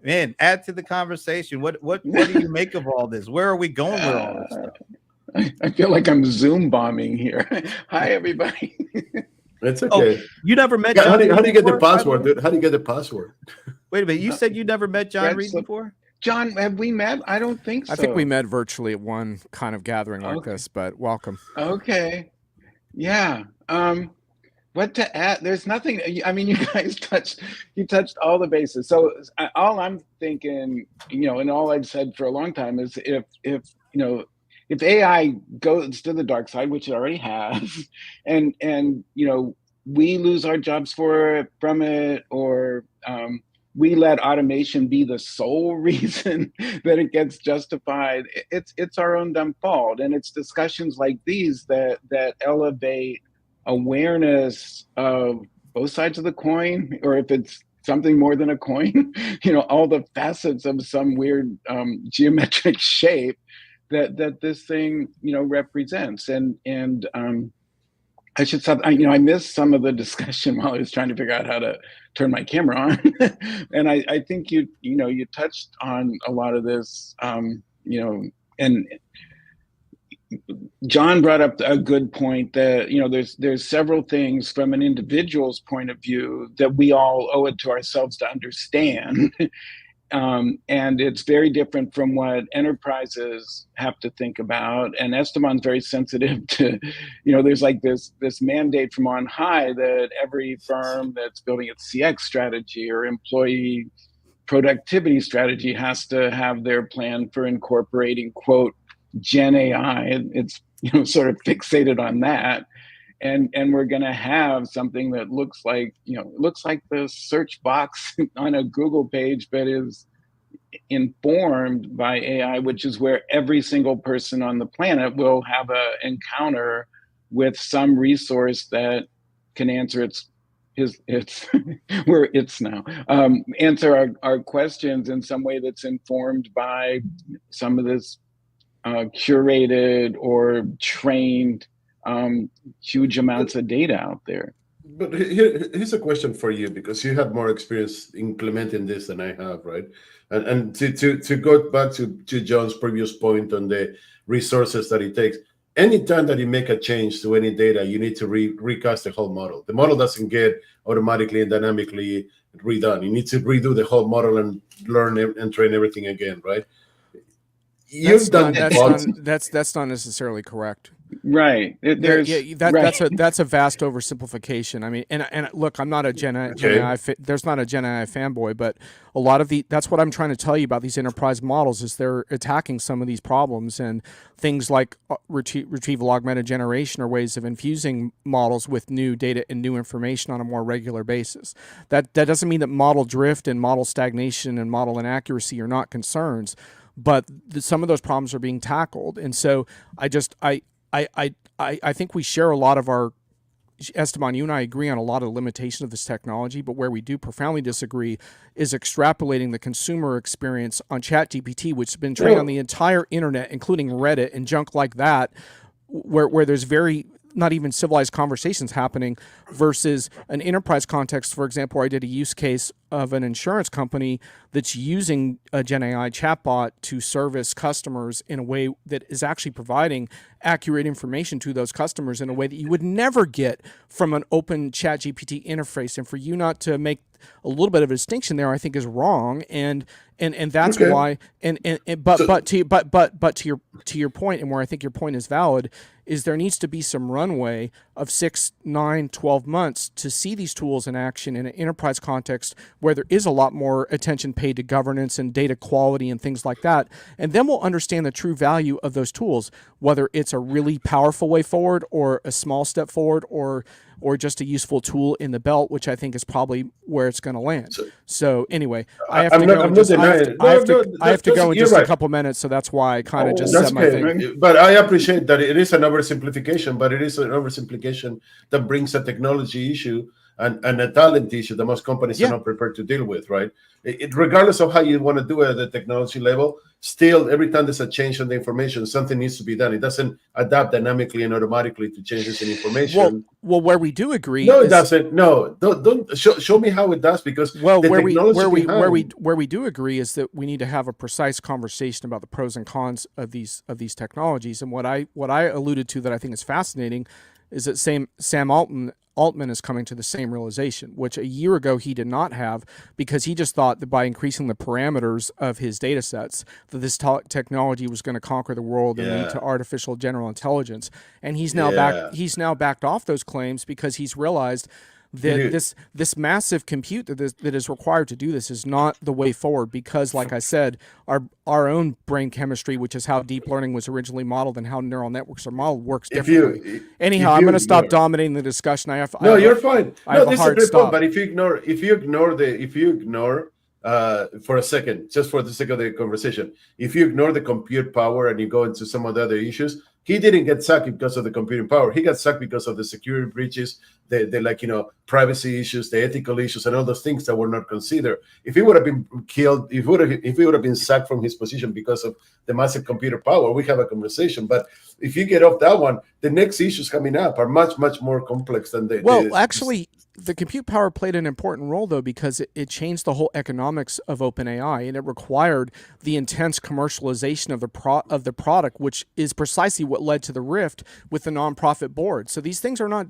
man, add to the conversation. What do you make of all this? Where are we going with all this stuff? I feel like I'm Zoom bombing here. Hi, everybody. It's Oh, okay. you never met Yeah, John Reed how do you get the before, by password, way? dude? How do you get the password? Wait a minute. You said you never met John Red Reed slip. before? John, have we met? I don't think so. I think we met virtually at one kind of gathering like Okay. this, but welcome. Okay. Yeah. What to add? There's nothing. I mean, you guys touched all the bases. So all I'm thinking, and all I've said for a long time is if AI goes to the dark side, which it already has, and we lose our jobs from it, or we let automation be the sole reason that it gets justified, it's our own dumb fault. And it's discussions like these that elevate awareness of both sides of the coin, or if it's something more than a coin, all the facets of some weird geometric shape that this thing represents. And I should stop. I missed some of the discussion while I was trying to figure out how to turn my camera on, and I think you touched on a lot of this, and John brought up a good point that there's several things from an individual's point of view that we all owe it to ourselves to understand. And it's very different from what enterprises have to think about. And Esteban's very sensitive to, there's like this mandate from on high that every firm that's building its CX strategy or employee productivity strategy has to have their plan for incorporating, quote, Gen AI. It's sort of fixated on that. And we're going to have something that looks like the search box on a Google page, but is informed by AI, which is where every single person on the planet will have an encounter with some resource that can answer answer our questions in some way that's informed by some of this curated or trained huge amounts of data out there. But here's a question for you, because you have more experience implementing this than I have, right? And to go back to John's previous point on the resources that it takes, anytime that you make a change to any data, you need to recast the whole model. The model doesn't get automatically and dynamically redone. You need to redo the whole model and learn and train everything again, right? That's not necessarily correct. Right. That's a vast oversimplification. I mean, and look, I'm not a Gen AI. There's not a Gen AI fanboy, but a lot of that's what I'm trying to tell you about these enterprise models is they're attacking some of these problems, and things like retrieval augmented generation are ways of infusing models with new data and new information on a more regular basis. That doesn't mean that model drift and model stagnation and model inaccuracy are not concerns, but some of those problems are being tackled. And so I think we share a lot of our, Esteban, you and I agree on a lot of the limitations of this technology, but where we do profoundly disagree is extrapolating the consumer experience on ChatGPT, which has been trained on the entire internet, including Reddit and junk like that, where there's very not even civilized conversations happening, versus an enterprise context. For example, I did a use case of an insurance company that's using a Gen AI chatbot to service customers in a way that is actually providing accurate information to those customers in a way that you would never get from an open ChatGPT interface. And for you not to make a little bit of a distinction there, I think is wrong. And that's why. But to your point, and where I think your point is valid, is there needs to be some runway of 6, 9, 12 months to see these tools in action in an enterprise context where there is a lot more attention paid to governance and data quality and things like that. And then we'll understand the true value of those tools, whether it's a really powerful way forward or a small step forward or just a useful tool in the belt, which I think is probably where it's going to land. So anyway, I have to go in just a couple minutes, so that's why I kind of just said my thing. But I appreciate that it is an oversimplification, but it is an oversimplification that brings a technology issue and a talent issue that most companies are not prepared to deal with, right? Regardless of how you want to do it at the technology level, still, every time there's a change in the information, something needs to be done. It doesn't adapt dynamically and automatically to changes in information. Well, where we do agree, it doesn't. No, don't show me how it does, because where we do agree is that we need to have a precise conversation about the pros and cons of these technologies. And what I alluded to that I think is fascinating is that Sam Altman is coming to the same realization, which a year ago he did not have, because he just thought that by increasing the parameters of his data sets, that this technology was going to conquer the world and lead to artificial general intelligence. And he's now backed off those claims because he's realized that this massive compute that is required to do this is not the way forward, because, like I said, our own brain chemistry, which is how deep learning was originally modeled and how neural networks are modeled, works differently. Anyhow, I'm going to stop dominating the discussion. You're fine. No, this is a great point. But if you ignore for a second, just for the sake of the conversation, if you ignore the compute power and you go into some of the other issues, he didn't get sacked because of the computing power. He got sacked because of the security breaches, the privacy issues, the ethical issues, and all those things that were not considered. If he would have been killed, if he would have been sacked from his position because of the massive computer power, we have a conversation. But if you get off that one, the next issues coming up are much, much more complex than actually, the compute power played an important role, though, because it changed the whole economics of OpenAI, and it required the intense commercialization of the product, which is precisely what led to the rift with the nonprofit board. So these things are not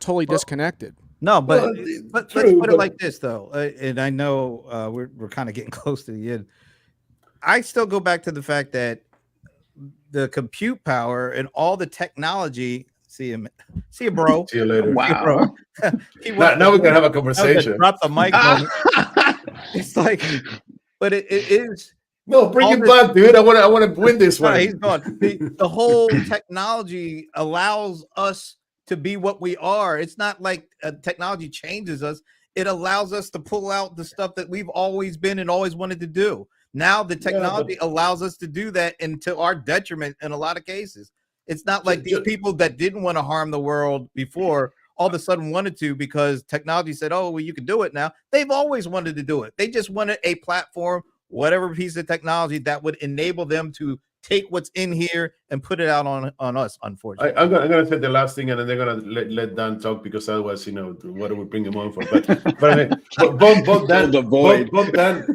totally disconnected. No, but let's put it like this, though, and I know we're kind of getting close to the end. I still go back to the fact that the compute power and all the technology. See you, bro. See you later. Wow. Now we can have a conversation. Drop the mic. It's like, but it is. No, bring him back, dude. I want to win this one. He's gone. The whole technology allows us to be what we are. It's not like technology changes us. It allows us to pull out the stuff that we've always been and always wanted to do. Now the technology allows us to do that, and to our detriment in a lot of cases. It's not like these people that didn't want to harm the world before all of a sudden wanted to because technology said, oh, well, you can do it now. They've always wanted to do it. They just wanted a platform, whatever piece of technology that would enable them to take what's in here and put it out on us, unfortunately. I'm going to say the last thing, and then they're going to let Dan talk, because otherwise, what do we bring him on for? But I mean,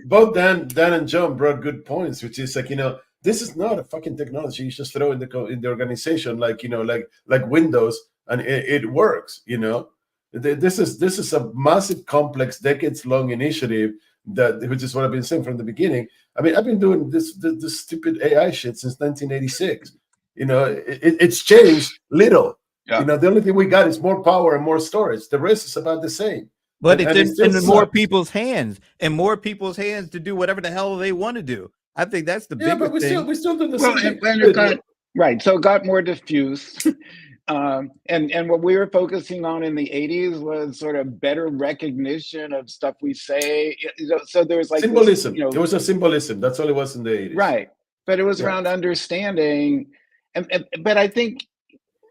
both Dan and John brought good points, which is like, this is not a fucking technology you just throw in the organization like Windows, and it works. This is a massive, complex, decades-long initiative which is what I've been saying from the beginning. I mean, I've been doing this stupid AI shit since 1986. It's changed little. Yeah. The only thing we got is more power and more storage. The rest is about the same. But it's in more people's hands, to do whatever the hell they want to do. I think that's the biggest thing. We still do the same. Right. So it got more diffuse. And what we were focusing on in the 80s was sort of better recognition of stuff we say. So there was like symbolism. It was a symbolism. That's all it was in the 80s. Right. But it was around understanding. But I think,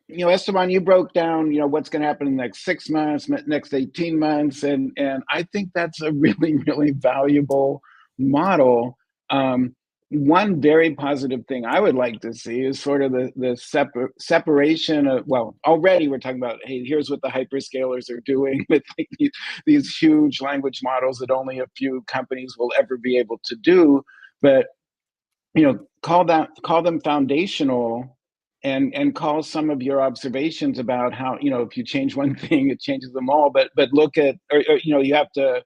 Esteban, you broke down, what's going to happen in the next 6 months, next 18 months. And I think that's a really, really valuable model. One very positive thing I would like to see is sort of the separation of, already we're talking about, hey, here's what the hyperscalers are doing with these huge language models that only a few companies will ever be able to do. But, call them foundational, and call some of your observations about how, if you change one thing, it changes them all. But look at, you have to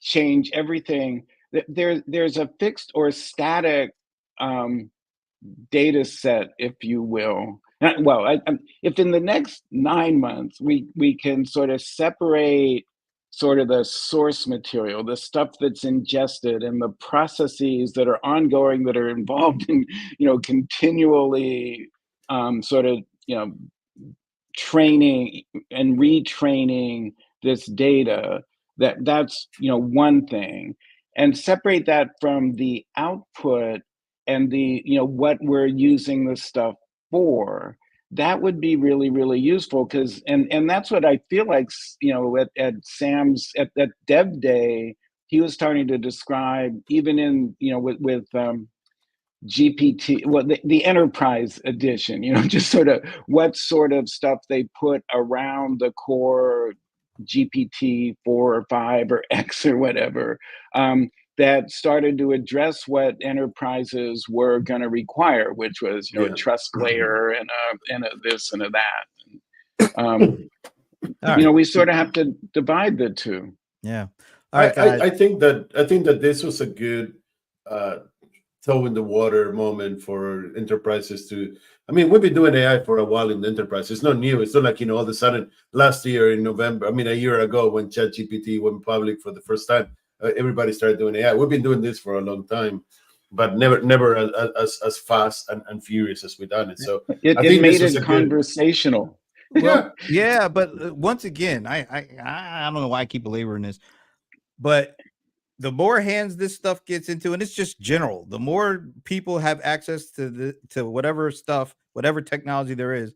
change everything. There's a fixed or static data set, if you will. If in the next 9 months we can sort of separate sort of the source material, the stuff that's ingested, and the processes that are ongoing, that are involved in continually training and retraining this data, that's one thing. And separate that from the output and the what we're using this stuff for. That would be really, really useful, because and that's what I feel like at Sam's at Dev Day, he was starting to describe, even in with GPT, the enterprise edition, just sort of what sort of stuff they put around the core GPT 4 or 5 or X or whatever, that started to address what enterprises were going to require, which was a trust layer and a this and a that. We sort of have to divide the two. Yeah. All right, guys. I think that this was a good toe in the water moment for enterprises to. I mean, we've been doing AI for a while in the enterprise. It's not new. It's not like, all of a sudden last year in November, a year ago when ChatGPT went public for the first time, everybody started doing AI. We've been doing this for a long time, but never as fast and furious as we've done it. So it made it conversational. Well, yeah, but once again, I don't know why I keep belaboring this, but the more hands this stuff gets into, and it's just general, the more people have access to whatever stuff, whatever technology there is,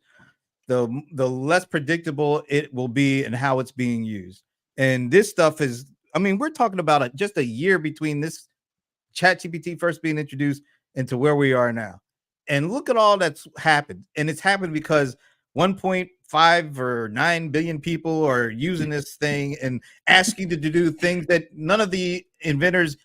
the less predictable it will be and how it's being used. And this stuff is, we're talking about just a year between this ChatGPT first being introduced into where we are now. And look at all that's happened. And it's happened because 1.5 or 9 billion people are using this thing and asking to do things that none of the inventors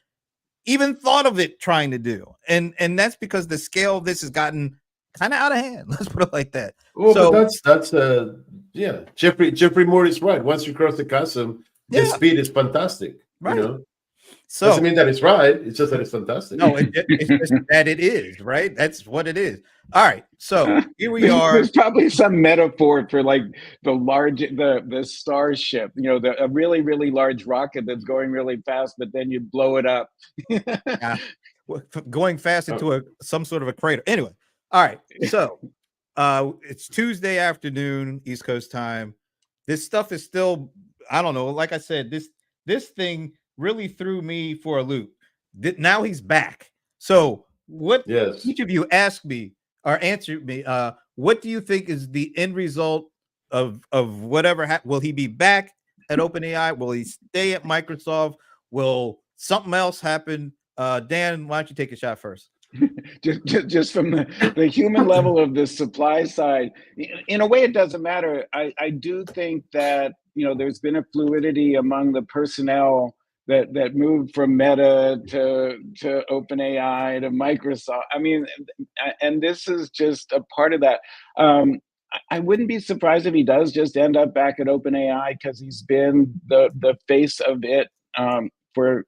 even thought of it trying to do. And that's because the scale of this has gotten kind of out of hand. Let's put it like that. Well, so, but that's Jeffrey Moore is right. Once you cross the chasm, the speed is fantastic. Right. So doesn't mean that it's right. It's just that it's fantastic. No, it's just that it is, right? That's what it is. All right. So here we are. There's probably some metaphor for like the starship, a really, really large rocket that's going really fast, but then you blow it up. Going fast into some sort of a crater. Anyway. All right. So it's Tuesday afternoon, East Coast time. This stuff is still, I don't know. Like I said, this thing really threw me for a loop. Now he's back. So what each of you asked me or answered me, what do you think is the end result of whatever? Will he be back at OpenAI? Will he stay at Microsoft? Will something else happen? Dan, why don't you take a shot first? just from the human level of the supply side, in a way, it doesn't matter. I do think that, there's been a fluidity among the personnel that moved from Meta to OpenAI to Microsoft. And this is just a part of that. I wouldn't be surprised if he does just end up back at OpenAI because he's been the face of it for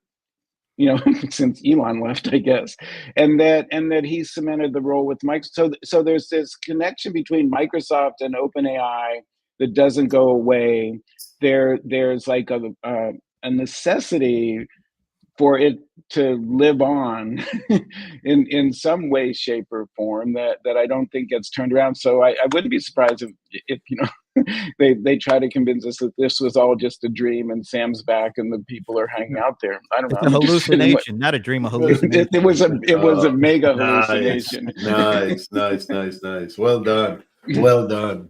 since Elon left, I guess, and that he cemented the role with Microsoft. So there's this connection between Microsoft and OpenAI that doesn't go away. There's like a necessity for it to live on in some way, shape, or form that I don't think gets turned around. So I wouldn't be surprised if they try to convince us that this was all just a dream and Sam's back and the people are hanging out there. I don't know. It's a hallucination, not a dream. A hallucination. It was a mega hallucination. Nice. Well done.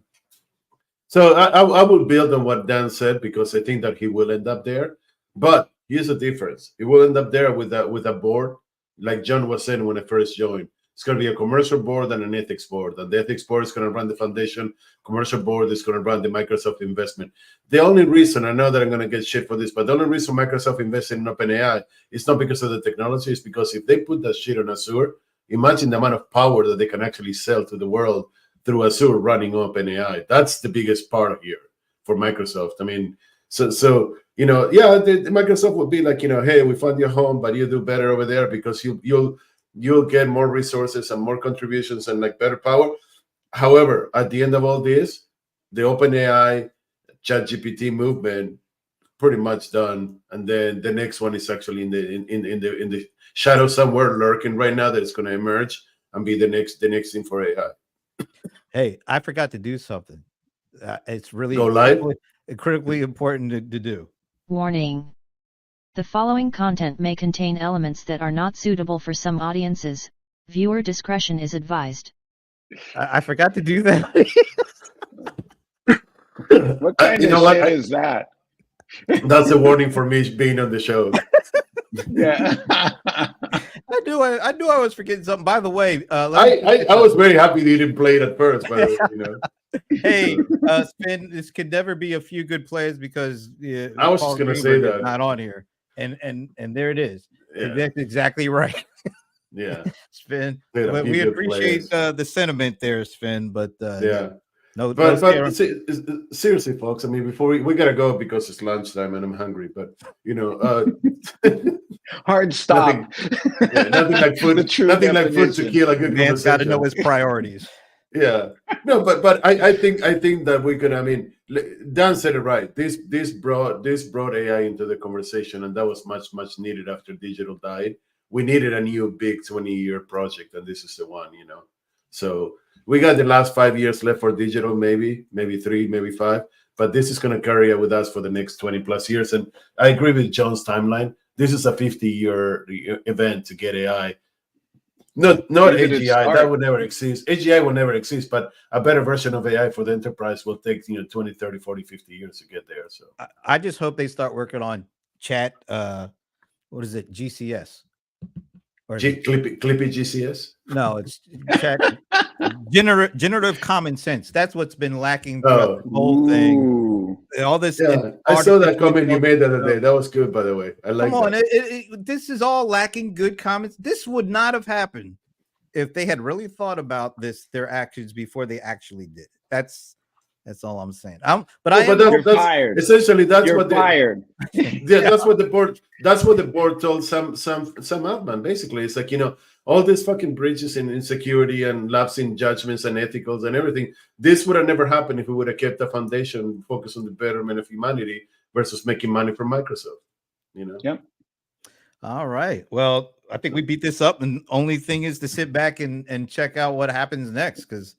So I will build on what Dan said because I think that he will end up there. But here's the difference. He will end up there with a board, like John was saying when I first joined. It's going to be a commercial board and an ethics board. And the ethics board is going to run the foundation. Commercial board is going to run the Microsoft investment. The only reason, I know that I'm going to get shit for this, but the only reason Microsoft invested in OpenAI is not because of the technology. It's because if they put that shit on Azure, imagine the amount of power that they can actually sell to the world through Azure running OpenAI. That's the biggest part here for Microsoft. So Microsoft would be like, hey, we found your home, but you do better over there because you'll get more resources and more contributions and like better power. However, at the end of all this, the OpenAI ChatGPT movement pretty much done, and then the next one is actually in the shadow somewhere lurking right now that it's going to emerge and be the next thing for AI. Hey, I forgot to do something. It's really go live. Critically important to do. Warning. The following content may contain elements that are not suitable for some audiences. Viewer discretion is advised. I forgot to do that. What kind of shit is that? That's a warning for me being on the show. Yeah. I knew I was forgetting something. By the way, I was very happy they didn't play it at first, by the way, Hey, Spin, this could never be a few good plays because I was just gonna say that not on here. And there it is. Yeah. That's exactly right. Yeah. Spin. But we appreciate the sentiment there, Spin. But yeah. No, But scare. seriously, folks. I mean, before we gotta go because it's lunchtime and I'm hungry. But Hard stop. nothing like food. The true Nothing like food to definition. kill a good Man's got to know his conversation. priorities. Yeah, no, but I think that we could. I mean, Dan said it right. This brought AI into the conversation, and that was much needed after digital died. We needed a new big 20-year project, and this is the one. So we got the last 5 years left for digital, maybe 3, maybe 5. But this is going to carry with us for the next 20 plus years. And I agree with John's timeline. This is a 50-year event to get AI. Not AGI, that would never exist. AGI will never exist, but a better version of AI for the enterprise will take 20, 30, 40, 50 years to get there. So I just hope they start working on chat. What is it? GCS or Clippy GCS? No, it's chat. Generative common sense. That's what's been lacking throughout the whole thing. All this. Yeah, I saw that comment you made the other day. That was good, by the way. I like that. Come on, this is all lacking good comments. This would not have happened if they had really thought about their actions before they actually did it. That's all I'm saying. Fired. Essentially, that's You're what fired. That's what the board. That's what the board told some Altman. Basically, it's like all these fucking breaches in security and lapsing judgments and ethicals and everything. This would have never happened if we would have kept the foundation focused on the betterment of humanity versus making money from Microsoft. Yep. All right. Well, I think we beat this up, and only thing is to sit back and check out what happens next, because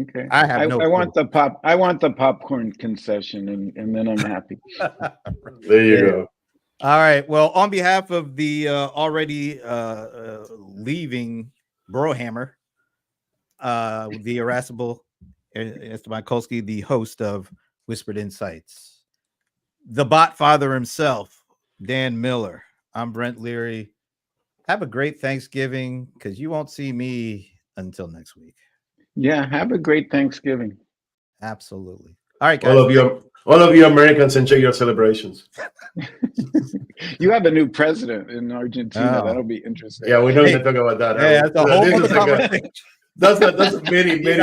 okay, I want the popcorn concession, and then I'm happy. There you go. All right. Well, on behalf of the already leaving Brohammer, the irascible Esteban Kolsky, the host of Whispered Insights, the bot father himself, Dan Miller. I'm Brent Leary. Have a great Thanksgiving, because you won't see me until next week. Yeah, have a great Thanksgiving. Absolutely. All right, guys. All of you Americans, enjoy your celebrations. You have a new president in Argentina. That'll be interesting. Yeah, we don't need to talk about that. Yeah, that's a whole other conversation. That's a many